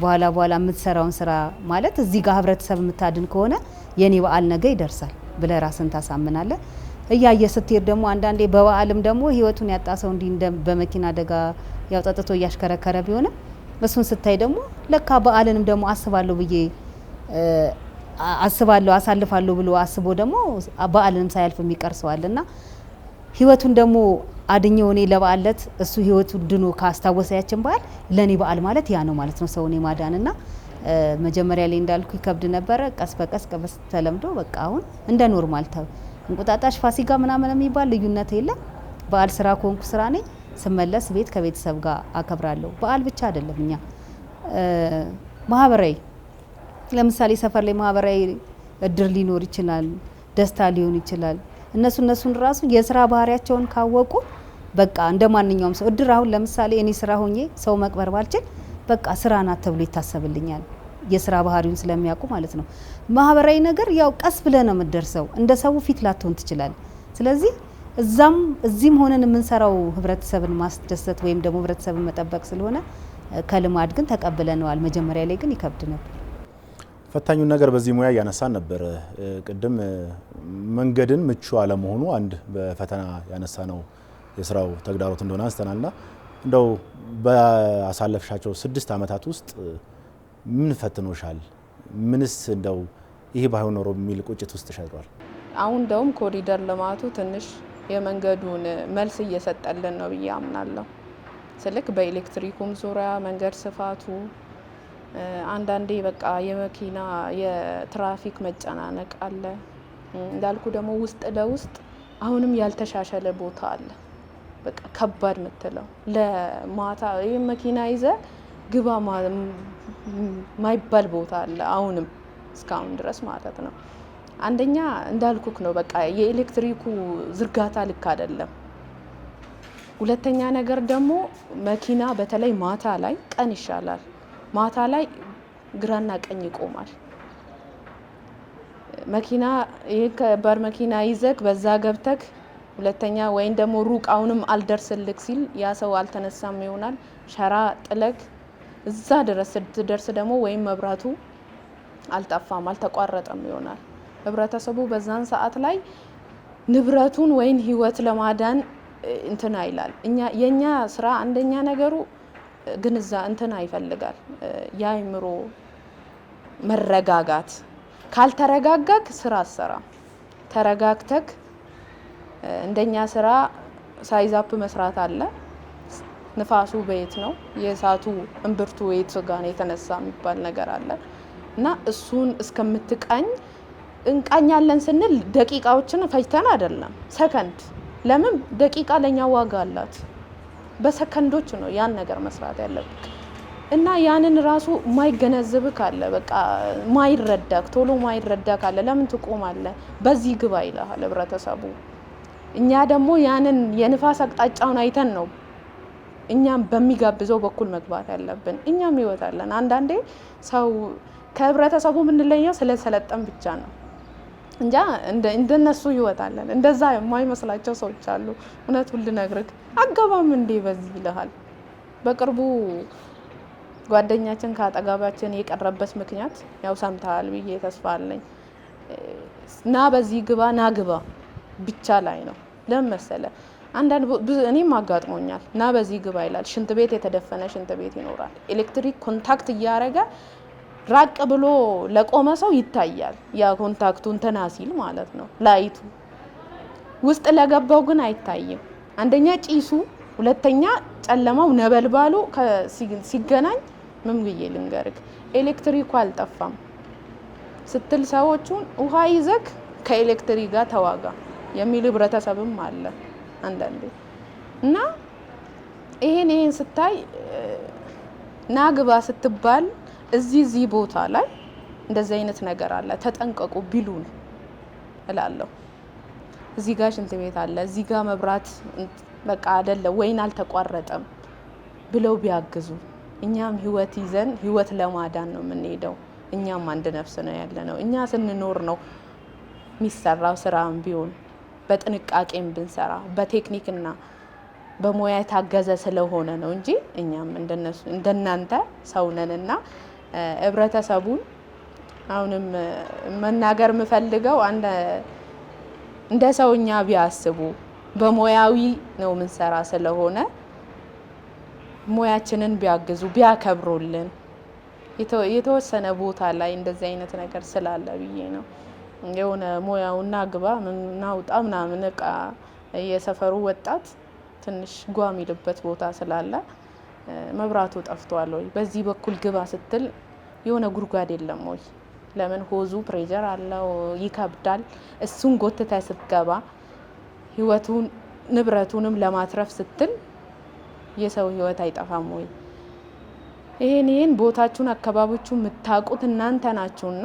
በኋላ የምትሰራውን ስራ ማለት እዚህ ጋር ህብረተሰብ የምታድን ከሆነ የኔ በዓል ነገ ይደርሳል ብለህ ራስን ታሳምናለህ። እያየ ስትሄድ ደግሞ አንዳንዴ በበዓልም ደግሞ ህይወቱን ያጣ ሰው እንዲህ በመኪና አደጋ ያው ጠጥቶ እያሽከረከረ ቢሆንም እሱን ስታይ ደግሞ ለካ በዓልንም ደግሞ አስባለሁ ብዬ አሳልፋለሁ ብሎ አስቦ ደግሞ በዓልንም ሳያልፍ የሚቀር ሰው አለና ህይወቱን ደግሞ አድኘው እኔ ለበዓለት እሱ ህይወቱን ድኖ ካስታወሰያችን በዓል ለኔ በዓል ማለት ያ ነው ማለት ነው ሰውኔ ማዳንና መጀመሪያ ላይ እንዳልኩ ይከብድ ነበረ። ቀስ በቀስ ተለምዶ በቃ አሁን እንደ ኖርማል እንቁጣጣሽ ፋሲካ ምናምን የሚባል ልዩነት የለም። በዓል ስራ ኮንኩ ስራ ነኝ። ስመለስ ቤት ከቤተሰብ ጋር አከብራለሁ። በዓል ብቻ አይደለም እኛ ማህበራዊ ለምሳሌ ሰፈር ላይ ማህበራዊ እድር ሊኖር ይችላል፣ ደስታ ሊሆን ይችላል። እነሱን ራሱ የስራ ባህሪያቸውን ካወቁ በቃ እንደማንኛውም ሰው እድር አሁን ለምሳሌ እኔ ስራ ሆኜ ሰው መቅበር ባልችል በቃ ስራ ናት ተብሎ ይታሰብልኛል። የስራ ባህሪውን ስለሚያውቁ ማለት ነው። ማህበራዊ ነገር ያው ቀስ ብለ ነው የምትደርሰው። እንደ ሰው ፊት ላትሆን ትችላል። ስለዚህ እዚህም ሆነን የምንሰራው ህብረተሰብን ማስደሰት ወይም ደግሞ ህብረተሰብን መጠበቅ ስለሆነ ከልማድ ግን ተቀብለነዋል። መጀመሪያ ላይ ግን ይከብድ ነበር። ፈታኙን ነገር በዚህ ሙያ ያነሳን ነበር። ቅድም መንገድን ምቹ አለመሆኑ አንድ በፈተና ያነሳ ነው የስራው ተግዳሮት እንደሆነ አንስተናልና እንደው በአሳለፍሻቸው 6 አመታት ውስጥ ምን ፈትኖሻል? ምንስ እንደው ይሄ ባይሆን ኖሮ የሚል ቁጭት ውስጥ ተሻግሯል? አሁን እንደውም ኮሪደር ልማቱ ትንሽ የመንገዱን መልስ እየሰጠልን ነው ብዬ አምናለሁ። ስልክ በኤሌክትሪኩም ዙሪያ መንገድ ስፋቱ አንዳንዴ በቃ የመኪና የትራፊክ መጨናነቅ አለ። እንዳልኩ ደግሞ ውስጥ ለውስጥ አሁንም ያልተሻሻለ ቦታ አለ። በቃ ከባድ ምትለው ለማታ ይሄ መኪና ይዘ ግባ ማይባል ቦታ አለ አሁንም እስካሁን ድረስ ማለት ነው። አንደኛ እንዳልኩክ ነው በቃ የኤሌክትሪኩ ዝርጋታ ልክ አይደለም። ሁለተኛ ነገር ደግሞ መኪና በተለይ ማታ ላይ ቀን ይሻላል። ማታ ላይ ግራና ቀኝ ይቆማል። መኪና ይሄ ከባድ መኪና ይዘክ በዛ ገብተክ ሁለተኛ ወይን ደግሞ ሩቅ አሁንም አልደርስልክ ሲል ያ ሰው አልተነሳም ይሆናል ሸራ ጥለክ እዛ ድረስ ስትደርስ ደግሞ ወይም መብራቱ አልጠፋም አልተቋረጠም ይሆናል። ህብረተሰቡ በዛን ሰዓት ላይ ንብረቱን ወይን ህይወት ለማዳን እንትና ይላል። የኛ ስራ አንደኛ ነገሩ ግን እዛ እንትና ይፈልጋል ያይምሮ መረጋጋት። ካልተረጋጋክ ስራ አሰራ ተረጋግተክ እንደኛ ስራ ሳይዛፕ መስራት አለ። ንፋሱ በየት ነው የእሳቱ እምብርቱ የት ጋር ነው የተነሳ የሚባል ነገር አለ እና እሱን እስከምትቃኝ እንቃኛለን ስንል ደቂቃዎችን ፈጅተን አይደለም ሰከንድ። ለምን ደቂቃ ለኛ ዋጋ አላት። በሰከንዶች ነው ያን ነገር መስራት ያለብክ እና ያንን ራሱ ማይገነዘብ ካለ በቃ ማይረዳክ ቶሎ ማይረዳክ ካለ ለምን ትቆማለህ በዚህ ግባ ይላል ህብረተሰቡ። እኛ ደግሞ ያንን የንፋስ አቅጣጫውን አይተን ነው እኛም በሚጋብዘው በኩል መግባት ያለብን። እኛም ይወጣለን። አንዳንዴ ሰው ከህብረተሰቡ ምንለየው ስለሰለጠን ብቻ ነው እንጃ እንደነሱ ይወጣለን። እንደዛ የማይመስላቸው ሰዎች አሉ። እውነቱን ልነግርክ አገባም እንዴ በዚህ ይልሃል። በቅርቡ ጓደኛችን ካጠጋባችን የቀረበት ምክንያት ያው ሰምተሃል ብዬ ተስፋ አለኝ። ና በዚህ ግባ ና ግባ ብቻ ላይ ነው። ለምን መሰለ አንዳንድ እኔም አጋጥሞኛል። ና በዚህ ግባ ይላል። ሽንት ቤት የተደፈነ ሽንት ቤት ይኖራል። ኤሌክትሪክ ኮንታክት እያረገ ራቅ ብሎ ለቆመ ሰው ይታያል። ያ ኮንታክቱ እንትና ሲል ማለት ነው ላይቱ ውስጥ ለገባው ግን አይታይም። አንደኛ ጪሱ፣ ሁለተኛ ጨለማው ነበልባሉ ሲገናኝ ምን ብዬ ልንገርክ ኤሌክትሪኩ አልጠፋም ስትል ሰዎቹን ውሃ ይዘክ ከኤሌክትሪክ ጋር ተዋጋ የሚል ህብረተሰብም አለ አንዳንዴ እና ይሄን ስታይ ናግባ ስትባል እዚህ ቦታ ላይ እንደዚህ አይነት ነገር አለ ተጠንቀቁ ቢሉን እላለሁ። እዚህ ጋር ሽንት ቤት አለ፣ እዚህ ጋር መብራት በቃ አይደለ ወይን አልተቋረጠም ብለው ቢያግዙ እኛም ህይወት ይዘን ህይወት ለማዳን ነው የምንሄደው። እኛም አንድ ነፍስ ነው ያለነው። እኛ ስንኖር ነው የሚሰራው ስራም ቢሆን በጥንቃቄም ብንሰራ በቴክኒክና በሙያ የታገዘ ስለሆነ ነው እንጂ እኛም እንደነሱ እንደናንተ ሰው ነንና ህብረተሰቡን አሁንም መናገር የምፈልገው እንደ ሰውኛ ቢያስቡ በሙያዊ ነው ምንሰራ ስለሆነ ሙያችንን ቢያግዙ ቢያከብሩልን የተወሰነ ቦታ ላይ እንደዚህ አይነት ነገር ስላለ ብዬ ነው የሆነ ሙያውና ግባ ምናውጣ ምናምን እቃ የሰፈሩ ወጣት ትንሽ ጓም ይልበት ቦታ ስላለ መብራቱ ጠፍቷል ወይ በዚህ በኩል ግባ ስትል የሆነ ጉርጓድ የለም ወይ? ለምን ሆዙ ፕሬዠር አለው ይከብዳል። እሱን ጎትተ ስትገባ ህይወቱን ንብረቱንም ለማትረፍ ስትል የሰው ህይወት አይጠፋም ወይ? ይሄን ቦታችሁን አካባቢዎቹን የምታውቁት እናንተ ናችሁና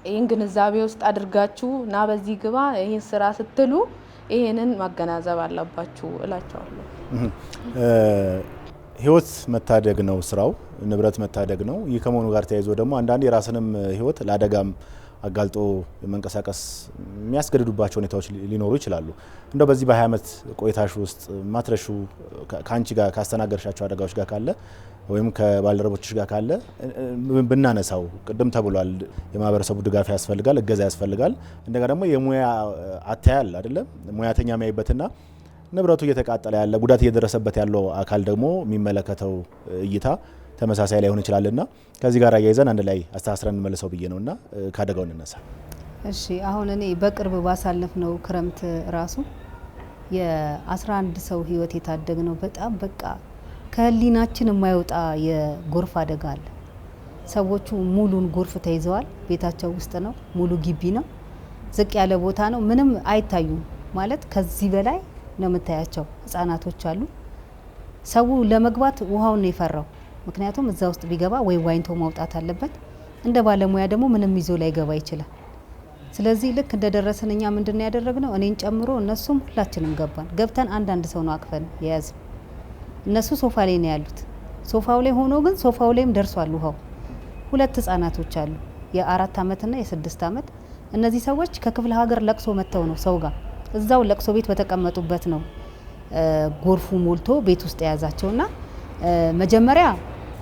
ይሄን ግንዛቤ ውስጥ አድርጋችሁ ና በዚህ ግባ ይሄን ስራ ስትሉ ይሄንን ማገናዘብ አለባችሁ እላችኋለሁ። ህይወት መታደግ ነው ስራው፣ ንብረት መታደግ ነው። ይህ ከመሆኑ ጋር ተያይዞ ደግሞ አንዳንድ የራስንም ህይወት ለአደጋም አጋልጦ መንቀሳቀስ የሚያስገድዱባቸው ሁኔታዎች ሊኖሩ ይችላሉ። እንደው በዚህ በ20 ዓመት ቆይታሽ ውስጥ ማትረሹ ካንቺ ጋር ካስተናገርሻቸው አደጋዎች ጋር ካለ ወይም ከባልደረቦችሽ ጋር ካለ ብናነሳው፣ ቅድም ተብሏል የማህበረሰቡ ድጋፍ ያስፈልጋል፣ እገዛ ያስፈልጋል። እንደገና ደግሞ የሙያ አታያል አይደለም ሙያተኛ የሚያይበትና ንብረቱ እየተቃጠለ ያለ ጉዳት እየደረሰበት ያለው አካል ደግሞ የሚመለከተው እይታ ተመሳሳይ ላይሆን ይችላልና ከዚህ ጋር አያይዘን አንድ ላይ አስተሳስረን እንመልሰው ብዬ ነውና ካደጋው እንነሳ። እሺ አሁን እኔ በቅርብ ባሳለፍነው ክረምት ራሱ የ11 ሰው ህይወት የታደገ ነው። በጣም በቃ ከህሊናችን የማይወጣ የጎርፍ አደጋ አለ። ሰዎቹ ሙሉን ጎርፍ ተይዘዋል። ቤታቸው ውስጥ ነው፣ ሙሉ ግቢ ነው፣ ዝቅ ያለ ቦታ ነው። ምንም አይታዩም ማለት ከዚህ በላይ ነው የምታያቸው። ህጻናቶች አሉ። ሰው ለመግባት ውሃውን ነው የፈራው። ምክንያቱም እዛ ውስጥ ቢገባ ወይ ዋኝቶ ማውጣት አለበት፣ እንደ ባለሙያ ደግሞ ምንም ይዞ ላይ ገባ ይችላል። ስለዚህ ልክ እንደደረስን እኛ ምንድነው ያደረግነው? እኔን ጨምሮ እነሱም ሁላችንም ገባን። ገብተን አንዳንድ ሰው ነው አቅፈን የያዝን። እነሱ ሶፋ ላይ ነው ያሉት። ሶፋው ላይ ሆኖ ግን ሶፋው ላይም ደርሷል ውሃው። 2 ህጻናቶች አሉ፣ የ4 አመትና የ6 አመት። እነዚህ ሰዎች ከክፍለ ሀገር ለቅሶ መጥተው ነው ሰው ጋር እዛው ለቅሶ ቤት በተቀመጡበት ነው ጎርፉ ሞልቶ ቤት ውስጥ የያዛቸውና መጀመሪያ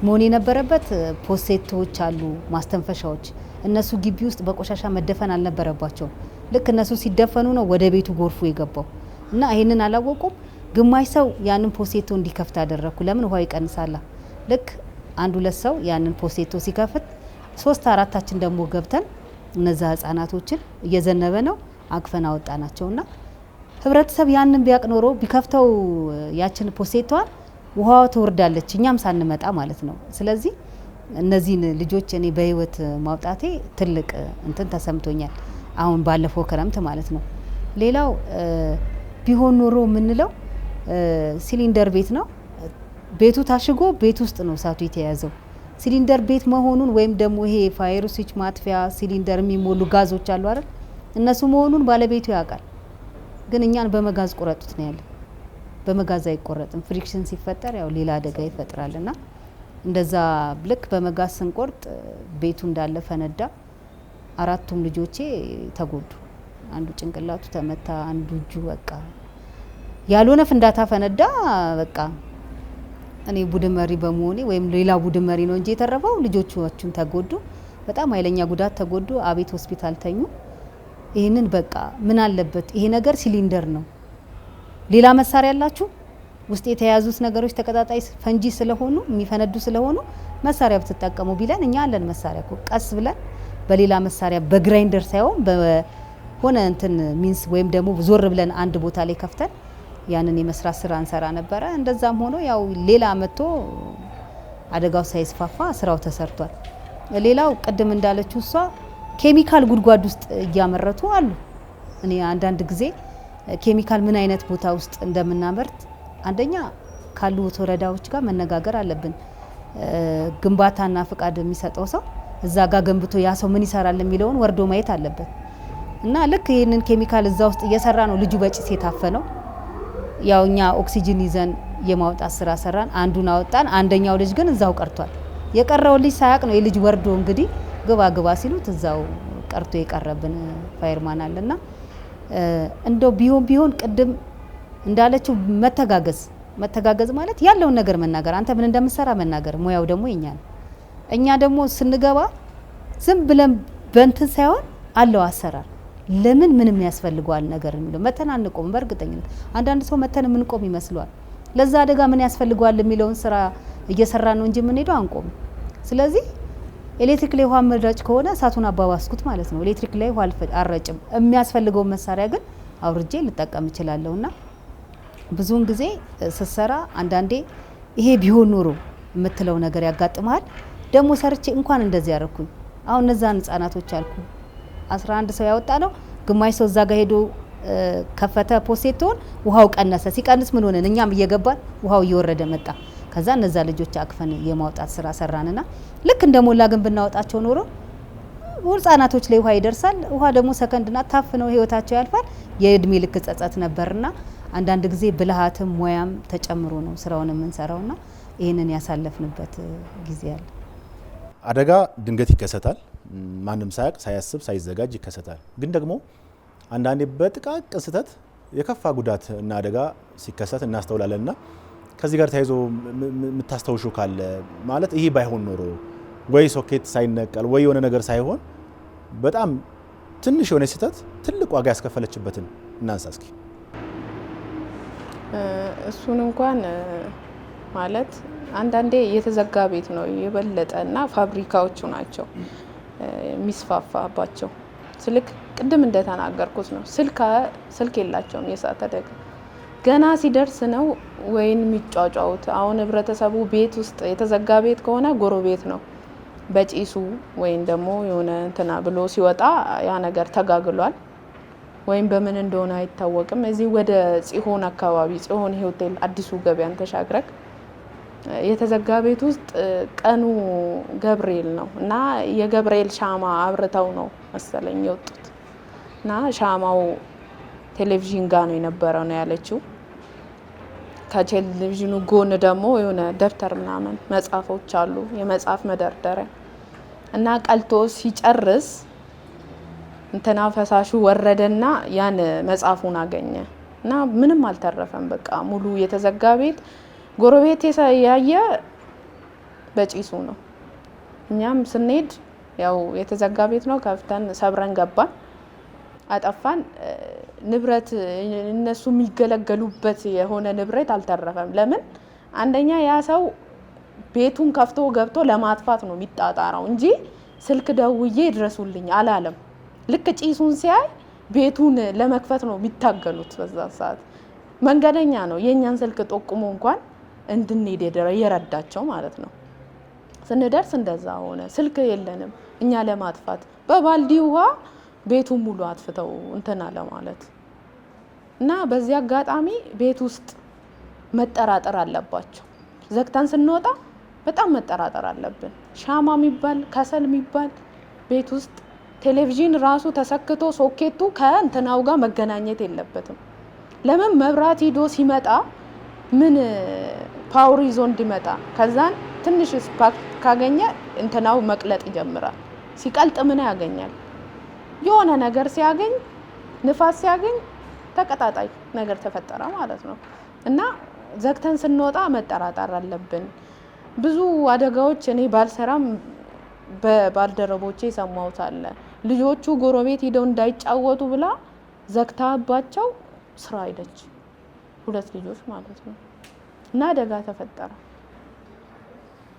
መሆን የነበረበት ፖሴቶች አሉ፣ ማስተንፈሻዎች። እነሱ ግቢ ውስጥ በቆሻሻ መደፈን አልነበረባቸውም። ልክ እነሱ ሲደፈኑ ነው ወደ ቤቱ ጎርፉ የገባው እና ይሄንን አላወቁም። ግማሽ ሰው ያንን ፖሴቶ እንዲከፍት አደረኩ። ለምን ውሃ ይቀንሳላ። ልክ 1-2 ሰው ያንን ፖሴቶ ሲከፍት 3-4ታችን ደግሞ ገብተን እነዛ ህጻናቶችን እየዘነበ ነው አቅፈን አወጣናቸውና ህብረተሰብ ያንን ቢያቅ ኖሮ ቢከፍተው ያችን ፖሴቷን ውሃው ትወርዳለች፣ እኛም ሳንመጣ ማለት ነው። ስለዚህ እነዚህን ልጆች እኔ በህይወት ማውጣቴ ትልቅ እንትን ተሰምቶኛል። አሁን ባለፈው ክረምት ማለት ነው። ሌላው ቢሆን ኖሮ የምንለው ሲሊንደር ቤት ነው። ቤቱ ታሽጎ ቤት ውስጥ ነው እሳቱ የተያዘው። ሲሊንደር ቤት መሆኑን ወይም ደግሞ ይሄ ፋየር ስዊች ማጥፊያ ሲሊንደር የሚሞሉ ጋዞች አሉ አይደል? እነሱ መሆኑን ባለቤቱ ያውቃል። ግን እኛን በመጋዝ ቁረጡት ነው ያለ። በመጋዝ አይቆረጥም። ፍሪክሽን ሲፈጠር ያው ሌላ አደጋ ይፈጥራልና እንደዛ ልክ በመጋዝ ስንቆርጥ ቤቱ እንዳለ ፈነዳ። 4ቱም ልጆቼ ተጎዱ። አንዱ ጭንቅላቱ ተመታ፣ አንዱ እጁ በቃ ያልሆነ ፍንዳታ ፈነዳ። በቃ እኔ ቡድን መሪ በመሆኔ ወይም ሌላ ቡድን መሪ ነው እንጂ የተረፈው ልጆቹን ተጎዱ። በጣም ኃይለኛ ጉዳት ተጎዱ። አቤት ሆስፒታል ተኙ። ይሄንን በቃ ምን አለበት ይሄ ነገር ሲሊንደር ነው። ሌላ መሳሪያ ያላችሁ ውስጥ የተያዙት ነገሮች ተቀጣጣይ ፈንጂ ስለሆኑ የሚፈነዱ ስለሆኑ መሳሪያ ብትጠቀሙ ቢለን እኛ አለን መሳሪያ እኮ ቀስ ብለን በሌላ መሳሪያ በግራይንደር ሳይሆን በሆነ እንትን ሚንስ ወይም ደግሞ ዞር ብለን አንድ ቦታ ላይ ከፍተን ያንን የመስራት ስራ እንሰራ ነበረ። እንደዛም ሆኖ ያው ሌላ መጥቶ አደጋው ሳይስፋፋ ስራው ተሰርቷል። ሌላው ቅድም እንዳለችው እሷ ኬሚካል ጉድጓድ ውስጥ እያመረቱ አሉ። እኔ አንዳንድ ጊዜ ኬሚካል ምን አይነት ቦታ ውስጥ እንደምናመርት አንደኛ ካሉት ወረዳዎች ጋር መነጋገር አለብን። ግንባታና ፍቃድ የሚሰጠው ሰው እዛ ጋር ገንብቶ ያ ሰው ምን ይሰራል የሚለውን ወርዶ ማየት አለበት። እና ልክ ይሄንን ኬሚካል እዛ ውስጥ እየሰራ ነው ልጁ በጭስ የታፈነው። ያው እኛ ኦክሲጅን ይዘን የማውጣት ስራ ሰራን። አንዱን አወጣን። አንደኛው ልጅ ግን እዛው ቀርቷል። የቀረው ልጅ ሳያቅ ነው የልጅ ወርዶ እንግዲህ ግባ ሲሉት እዛው ቀርቶ የቀረብን ፋየርማን አለና እንደው ቢሆን ቅድም እንዳለችው መተጋገዝ ማለት ያለውን ነገር መናገር፣ አንተ ምን እንደምትሰራ መናገር፣ ሙያው ደግሞ የኛ ነው። እኛ ደግሞ ስንገባ ዝም ብለን በእንትን ሳይሆን አለው አሰራር ለምን ምንም ያስፈልገዋል ነገር የሚለው መተን አንቆም። በእርግጠኝነት አንዳንድ ሰው መተን የምንቆም ይመስለዋል። ለዛ አደጋ ምን ያስፈልገዋል የሚለውን ስራ እየሰራ ነው እንጂ የምንሄደው አንቆም። ስለዚህ ኤሌክትሪክ ላይ ውሃ መድረጭ ከሆነ እሳቱን አባባስኩት ማለት ነው። ኤሌክትሪክ ላይ ውሃ አልረጭም። የሚያስፈልገው መሳሪያ ግን አውርጄ ልጠቀም እችላለሁና ብዙውን ጊዜ ስትሰራ አንዳንዴ ይሄ ቢሆን ኖሮ የምትለው ነገር ያጋጥመሃል። ደግሞ ሰርቼ እንኳን እንደዚህ ያደረኩኝ አሁን እነዛን ህጻናቶች አልኩ 11 ሰው ያወጣ ነው። ግማሽ ሰው እዛ ጋር ሄዶ ከፈተ ፖሴቶን፣ ውሃው ቀነሰ። ሲቀንስ ምን ሆነን እኛም እየገባን ውሃው እየወረደ መጣ። ከዛ እነዛ ልጆች አቅፈን የማውጣት ስራ ሰራንና ልክ እንደሞላ ግን ብናወጣቸው ኖሮ ህጻናቶች ላይ ውሃ ይደርሳል። ውሃ ደግሞ ሰከንድና ታፍነው ህይወታቸው ያልፋል። የእድሜ ልክ ጸጸት ነበርና አንዳንድ ጊዜ ብልሃትም ሙያም ተጨምሮ ነው ስራውን የምንሰራውና ይህንን ያሳለፍንበት ጊዜ አለ። አደጋ ድንገት ይከሰታል። ማንም ሳያቅ ሳያስብ ሳይዘጋጅ ይከሰታል። ግን ደግሞ አንዳንዴ በጥቃቅን ስህተት የከፋ ጉዳት እና አደጋ ሲከሰት እናስተውላለንና ከዚህ ጋር ተያይዞ የምታስተውሹ ካለ ማለት ይሄ ባይሆን ኖሮ ወይ ሶኬት ሳይነቀል ወይ የሆነ ነገር ሳይሆን በጣም ትንሽ የሆነ ስህተት ትልቅ ዋጋ ያስከፈለችበትን እናንሳ እስኪ። እሱን እንኳን ማለት አንዳንዴ የተዘጋ ቤት ነው የበለጠና ፋብሪካዎቹ ናቸው የሚስፋፋባቸው። ስልክ ቅድም እንደተናገርኩት ነው ስልክ የላቸውም። የእሳት አደጋ ገና ሲደርስ ነው ወይን የሚጫጫውት። አሁን ህብረተሰቡ ቤት ውስጥ የተዘጋ ቤት ከሆነ ጎረቤት ነው በጪሱ ወይም ደግሞ የሆነ እንትና ብሎ ሲወጣ ያ ነገር ተጋግሏል ወይም በምን እንደሆነ አይታወቅም። እዚህ ወደ ጽዮን አካባቢ ጽዮን ሆቴል አዲሱ ገበያን ተሻግረክ የተዘጋ ቤት ውስጥ ቀኑ ገብርኤል ነው እና የገብርኤል ሻማ አብርተው ነው መሰለኝ የወጡት እና ሻማው ቴሌቪዥን ጋር ነው የነበረው ነው ያለችው። ከቴሌቪዥኑ ጎን ደግሞ የሆነ ደብተር ምናምን መጽሐፎች አሉ፣ የመጽሐፍ መደርደሪያ እና ቀልጦ ሲጨርስ እንትና ፈሳሹ ወረደና ያን መጽሐፉን አገኘ እና ምንም አልተረፈም። በቃ ሙሉ የተዘጋ ቤት ጎረቤት ያየ በጪሱ ነው። እኛም ስንሄድ ያው የተዘጋ ቤት ነው ከፍተን ሰብረን ገባን፣ አጠፋን። ንብረት እነሱ የሚገለገሉበት የሆነ ንብረት አልተረፈም። ለምን? አንደኛ ያ ሰው ቤቱን ከፍቶ ገብቶ ለማጥፋት ነው የሚጣጣረው እንጂ ስልክ ደውዬ ድረሱልኝ አላለም። ልክ ጪሱን ሲያይ ቤቱን ለመክፈት ነው የሚታገሉት። በዛ ሰዓት መንገደኛ ነው የኛን ስልክ ጠቁሞ እንኳን እንድንሄድ የረዳቸው ማለት ነው። ስንደርስ እንደዛ ሆነ። ስልክ የለንም እኛ ለማጥፋት በባልዲ ውሃ ቤቱን ሙሉ አጥፍተው እንትና ለማለት እና በዚህ አጋጣሚ ቤት ውስጥ መጠራጠር አለባቸው። ዘግተን ስንወጣ በጣም መጠራጠር አለብን። ሻማ የሚባል ከሰል የሚባል ቤት ውስጥ ቴሌቪዥን ራሱ ተሰክቶ ሶኬቱ ከእንትናው ጋር መገናኘት የለበትም። ለምን? መብራት ሂዶ ሲመጣ ምን ፓወር ይዞ እንዲመጣ ከዛን ትንሽ ስፓርክ ካገኘ እንትናው መቅለጥ ይጀምራል። ሲቀልጥ ምን ያገኛል? የሆነ ነገር ሲያገኝ ንፋስ ሲያገኝ ተቀጣጣይ ነገር ተፈጠረ ማለት ነው። እና ዘግተን ስንወጣ መጠራጠር አለብን። ብዙ አደጋዎች እኔ ባልሰራም በባልደረቦቼ ሰማሁት አለ። ልጆቹ ጎረቤት ሄደው እንዳይጫወቱ ብላ ዘግታባቸው ስራ ሄደች፣ 2 ልጆች ማለት ነው። እና አደጋ ተፈጠረ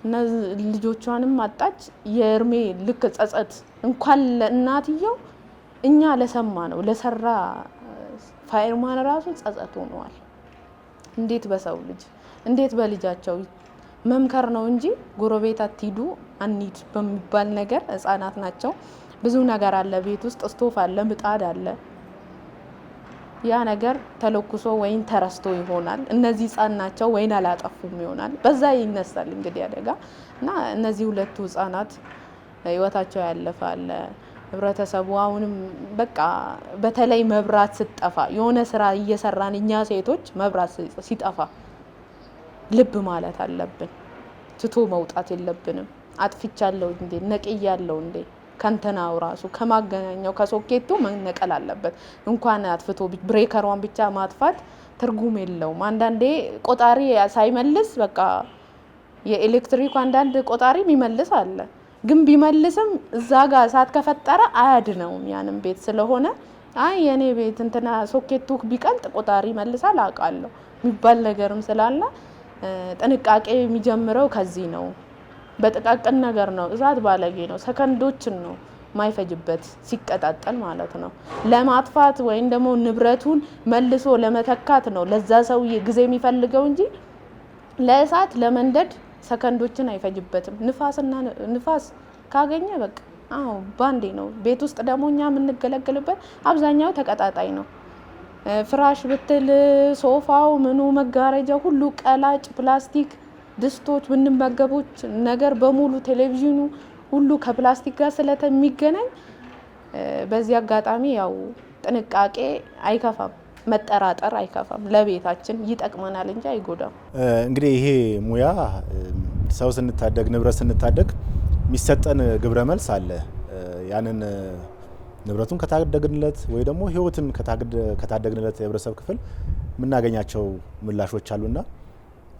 እና ልጆቿንም አጣች። የእርሜ ልክ ጸጸት እንኳን ለእናትየው እኛ ለሰማ ነው ለሰራ ፋይርማን ራሱ ጸጸት ሆነዋል። እንዴት በሰው ልጅ እንዴት በልጃቸው መምከር ነው እንጂ ጎረቤት አትሂዱ አንሂድ በሚባል ነገር ህፃናት ናቸው። ብዙ ነገር አለ ቤት ውስጥ ስቶፍ አለ፣ ምጣድ አለ። ያ ነገር ተለኩሶ ወይን ተረስቶ ይሆናል። እነዚህ ህፃን ናቸው ወይን አላጠፉም ይሆናል። በዛ ይነሳል እንግዲህ አደጋ እና እነዚህ 2 ህፃናት ህይወታቸው ያለፋል። ህብረተሰቡ አሁንም በቃ በተለይ መብራት ሲጠፋ የሆነ ስራ እየሰራን እኛ ሴቶች መብራት ሲጠፋ ልብ ማለት አለብን። ትቶ መውጣት የለብንም። አጥፍቻለሁ እንዴ ነቅያለሁ እንዴ ከንተናው ራሱ ከማገናኛው ከሶኬቱ መነቀል አለበት። እንኳን አጥፍቶ ብሬከሯን ብቻ ማጥፋት ትርጉም የለውም። አንዳንዴ ቆጣሪ ሳይመልስ በቃ የኤሌክትሪክ አንዳንድ ቆጣሪ የሚመልስ አለ። ግን ቢመልስም እዛ ጋር እሳት ከፈጠረ አያድነውም ያንን ቤት ስለሆነ አይ የኔ ቤት እንትና ሶኬቱ ቢቀልጥ ቆጣሪ መልሳል አውቃለሁ የሚባል ነገርም ስላለ ጥንቃቄ የሚጀምረው ከዚህ ነው። በጥቃቅን ነገር ነው። እሳት ባለጌ ነው። ሰከንዶችን ነው ማይፈጅበት ሲቀጣጠል ማለት ነው። ለማጥፋት ወይም ደግሞ ንብረቱን መልሶ ለመተካት ነው ለዛ ሰውዬ ጊዜ የሚፈልገው እንጂ ለእሳት ለመንደድ ሰከንዶችን አይፈጅበትም። ንፋስ ካገኘ በቃ ባንዴ ነው። ቤት ውስጥ ደግሞ እኛ የምንገለገልበት አብዛኛው ተቀጣጣይ ነው። ፍራሽ ብትል ሶፋው ምኑ መጋረጃ ሁሉ ቀላጭ ፕላስቲክ ድስቶች ብንመገቦች ነገር በሙሉ ቴሌቪዥኑ ሁሉ ከፕላስቲክ ጋር ስለሚገናኝ በዚህ አጋጣሚ ያው ጥንቃቄ አይከፋም፣ መጠራጠር አይከፋም። ለቤታችን ይጠቅመናል እንጂ አይጎዳም። እንግዲህ ይሄ ሙያ ሰው ስንታደግ ንብረት ስንታደግ የሚሰጠን ግብረ መልስ አለ። ያንን ንብረቱን ከታደግንለት ወይ ደግሞ ህይወትን ከታደግንለት የህብረተሰብ ክፍል የምናገኛቸው ምላሾች አሉና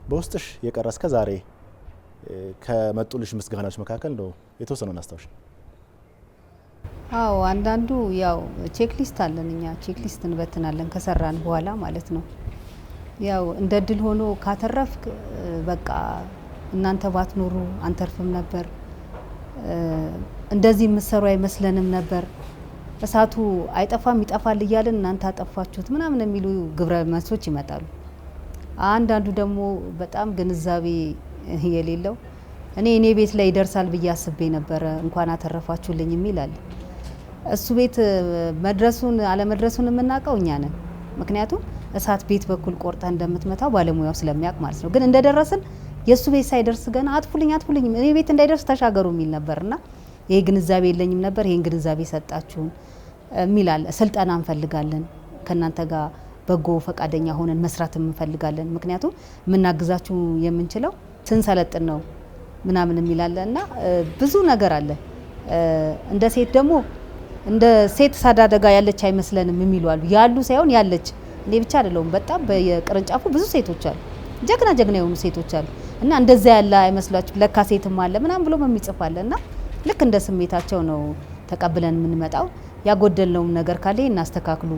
በውስጥሽ የቀረ እስከ ዛሬ ከመጡልሽ ምስጋናዎች መካከል ነው የተወሰነውን አስታውሽ። አዎ አንዳንዱ ያው ቼክሊስት አለን፣ እኛ ቼክሊስት እንበትናለን ከሰራን በኋላ ማለት ነው። ያው እንደ ድል ሆኖ ካተረፍክ በቃ እናንተ ባትኖሩ አንተርፍም ነበር፣ እንደዚህ የምትሰሩ አይመስለንም ነበር፣ እሳቱ አይጠፋም ይጠፋል እያልን እናንተ አጠፋችሁት ምናምን የሚሉ ግብረ መልሶች ይመጣሉ። አንዳንዱ ደግሞ በጣም ግንዛቤ የሌለው እኔ ቤት ላይ ይደርሳል ብዬ አስቤ ነበር እንኳን አተረፋችሁልኝ የሚላል እሱ ቤት መድረሱን አለመድረሱን የምናውቀው እኛ ነን። ምክንያቱም እሳት ቤት በኩል ቆርጣ እንደምትመታ ባለሙያው ስለሚያውቅ ማለት ነው። ግን እንደደረስን የሱ ቤት ሳይደርስ ገና አጥፉልኝ እኔ ቤት እንዳይደርስ ተሻገሩ የሚል ነበርና ይሄ ግንዛቤ የለኝም ነበር። ይሄን ግንዛቤ ሰጣችሁን የሚላል ስልጠና እንፈልጋለን ከናንተ ጋር በጎ ፈቃደኛ ሆነን መስራት እንፈልጋለን። ምክንያቱም ምናግዛችሁ የምንችለው ስንሰለጥን ነው ምናምን የሚላለና ብዙ ነገር አለ። እንደ ሴት ደግሞ እንደ ሴት ሳዳደጋ ያለች አይመስለንም የሚሉ አሉ። ያሉ ሳይሆን ያለች እኔ ብቻ አይደለሁም። በጣም በየቅርንጫፉ ብዙ ሴቶች አሉ፣ ጀግና የሆኑ ሴቶች አሉ። እና እንደዛ ያለ አይመስላችሁ ለካ ሴትም አለ ምናምን ብሎ የሚጽፋለና ልክ እንደ ስሜታቸው ነው ተቀብለን የምንመጣው። ያጎደልነውም ነገር ካለ እናስተካክሉ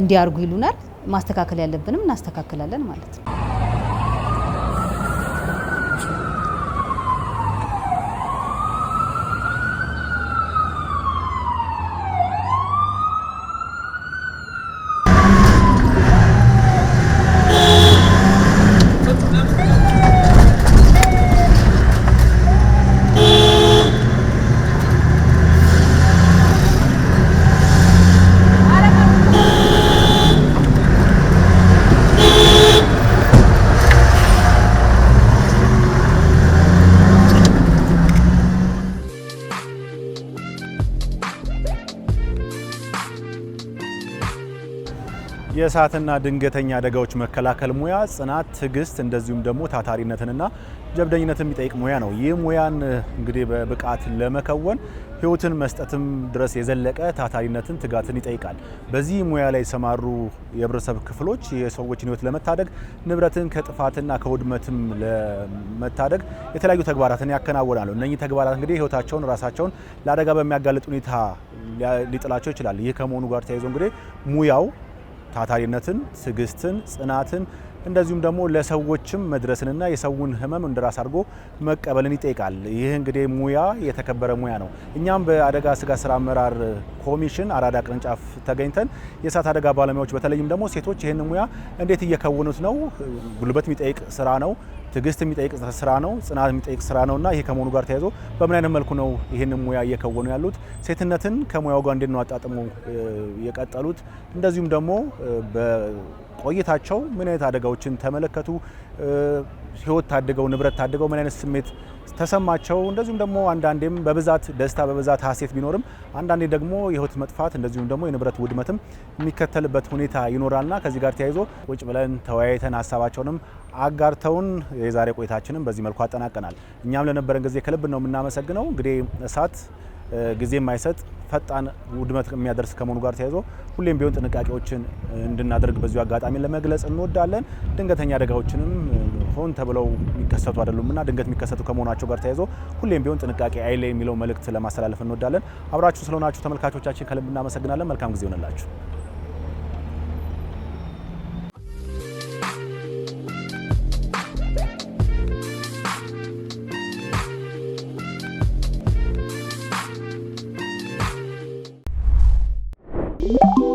እንዲያርጉ ይሉናል። ማስተካከል ያለብንም እናስተካክላለን ማለት ነው። የእሳትና ድንገተኛ አደጋዎች መከላከል ሙያ ጽናት፣ ትዕግስት እንደዚሁም ደግሞ ታታሪነትንና ጀብደኝነትን የሚጠይቅ ሙያ ነው። ይህ ሙያን እንግዲህ በብቃት ለመከወን ህይወትን መስጠትም ድረስ የዘለቀ ታታሪነትን፣ ትጋትን ይጠይቃል። በዚህ ሙያ ላይ የተሰማሩ የህብረተሰብ ክፍሎች የሰዎችን ህይወት ለመታደግ ንብረትን ከጥፋትና ከውድመትም ለመታደግ የተለያዩ ተግባራትን ያከናውናሉ። እነኚህ ተግባራት እንግዲህ ህይወታቸውን ራሳቸውን ለአደጋ በሚያጋልጥ ሁኔታ ሊጥላቸው ይችላል። ይህ ከመሆኑ ጋር ተያይዞ እንግዲህ ሙያው ታታሪነትን፣ ትዕግስትን፣ ጽናትን እንደዚሁም ደግሞ ለሰዎችም መድረስንና የሰውን ህመም እንደራስ አድርጎ መቀበልን ይጠይቃል። ይህ እንግዲህ ሙያ የተከበረ ሙያ ነው። እኛም በአደጋ ስጋት ስራ አመራር ኮሚሽን አራዳ ቅርንጫፍ ተገኝተን የእሳት አደጋ ባለሙያዎች በተለይም ደግሞ ሴቶች ይህን ሙያ እንዴት እየከወኑት ነው? ጉልበት የሚጠይቅ ስራ ነው፣ ትዕግስት የሚጠይቅ ስራ ነው፣ ጽናት የሚጠይቅ ስራ ነውና ይሄ ከመሆኑ ጋር ተያይዞ በምን አይነት መልኩ ነው ይህን ሙያ እየከወኑ ያሉት? ሴትነትን ከሙያው ጋር እንዴት ነው አጣጥመው የቀጠሉት? እንደዚሁም ደግሞ ቆይታቸው ምን አይነት አደጋዎችን ተመለከቱ? ህይወት ታድገው ንብረት ታድገው ምን አይነት ስሜት ተሰማቸው? እንደዚሁም ደግሞ አንዳንዴም በብዛት ደስታ በብዛት ሀሴት ቢኖርም አንዳንዴ ደግሞ የህይወት መጥፋት እንደዚሁም ደግሞ የንብረት ውድመትም የሚከተልበት ሁኔታ ይኖራልና ከዚህ ጋር ተያይዞ ቁጭ ብለን ተወያይተን ሀሳባቸውንም አጋርተውን የዛሬ ቆይታችንን በዚህ መልኩ አጠናቀናል። እኛም ለነበረን ጊዜ ከልብ ነው የምናመሰግነው። እንግዲህ እሳት ጊዜ የማይሰጥ ፈጣን ውድመት የሚያደርስ ከመሆኑ ጋር ተያይዞ ሁሌም ቢሆን ጥንቃቄዎችን እንድናደርግ በዚሁ አጋጣሚ ለመግለጽ እንወዳለን። ድንገተኛ አደጋዎችንም ሆን ተብለው የሚከሰቱ አይደሉምና ድንገት የሚከሰቱ ከመሆናቸው ጋር ተያይዞ ሁሌም ቢሆን ጥንቃቄ አይለ የሚለው መልእክት ለማስተላለፍ እንወዳለን። አብራችሁ ስለሆናችሁ ተመልካቾቻችን ከልብ እናመሰግናለን። መልካም ጊዜ ይሆንላችሁ። you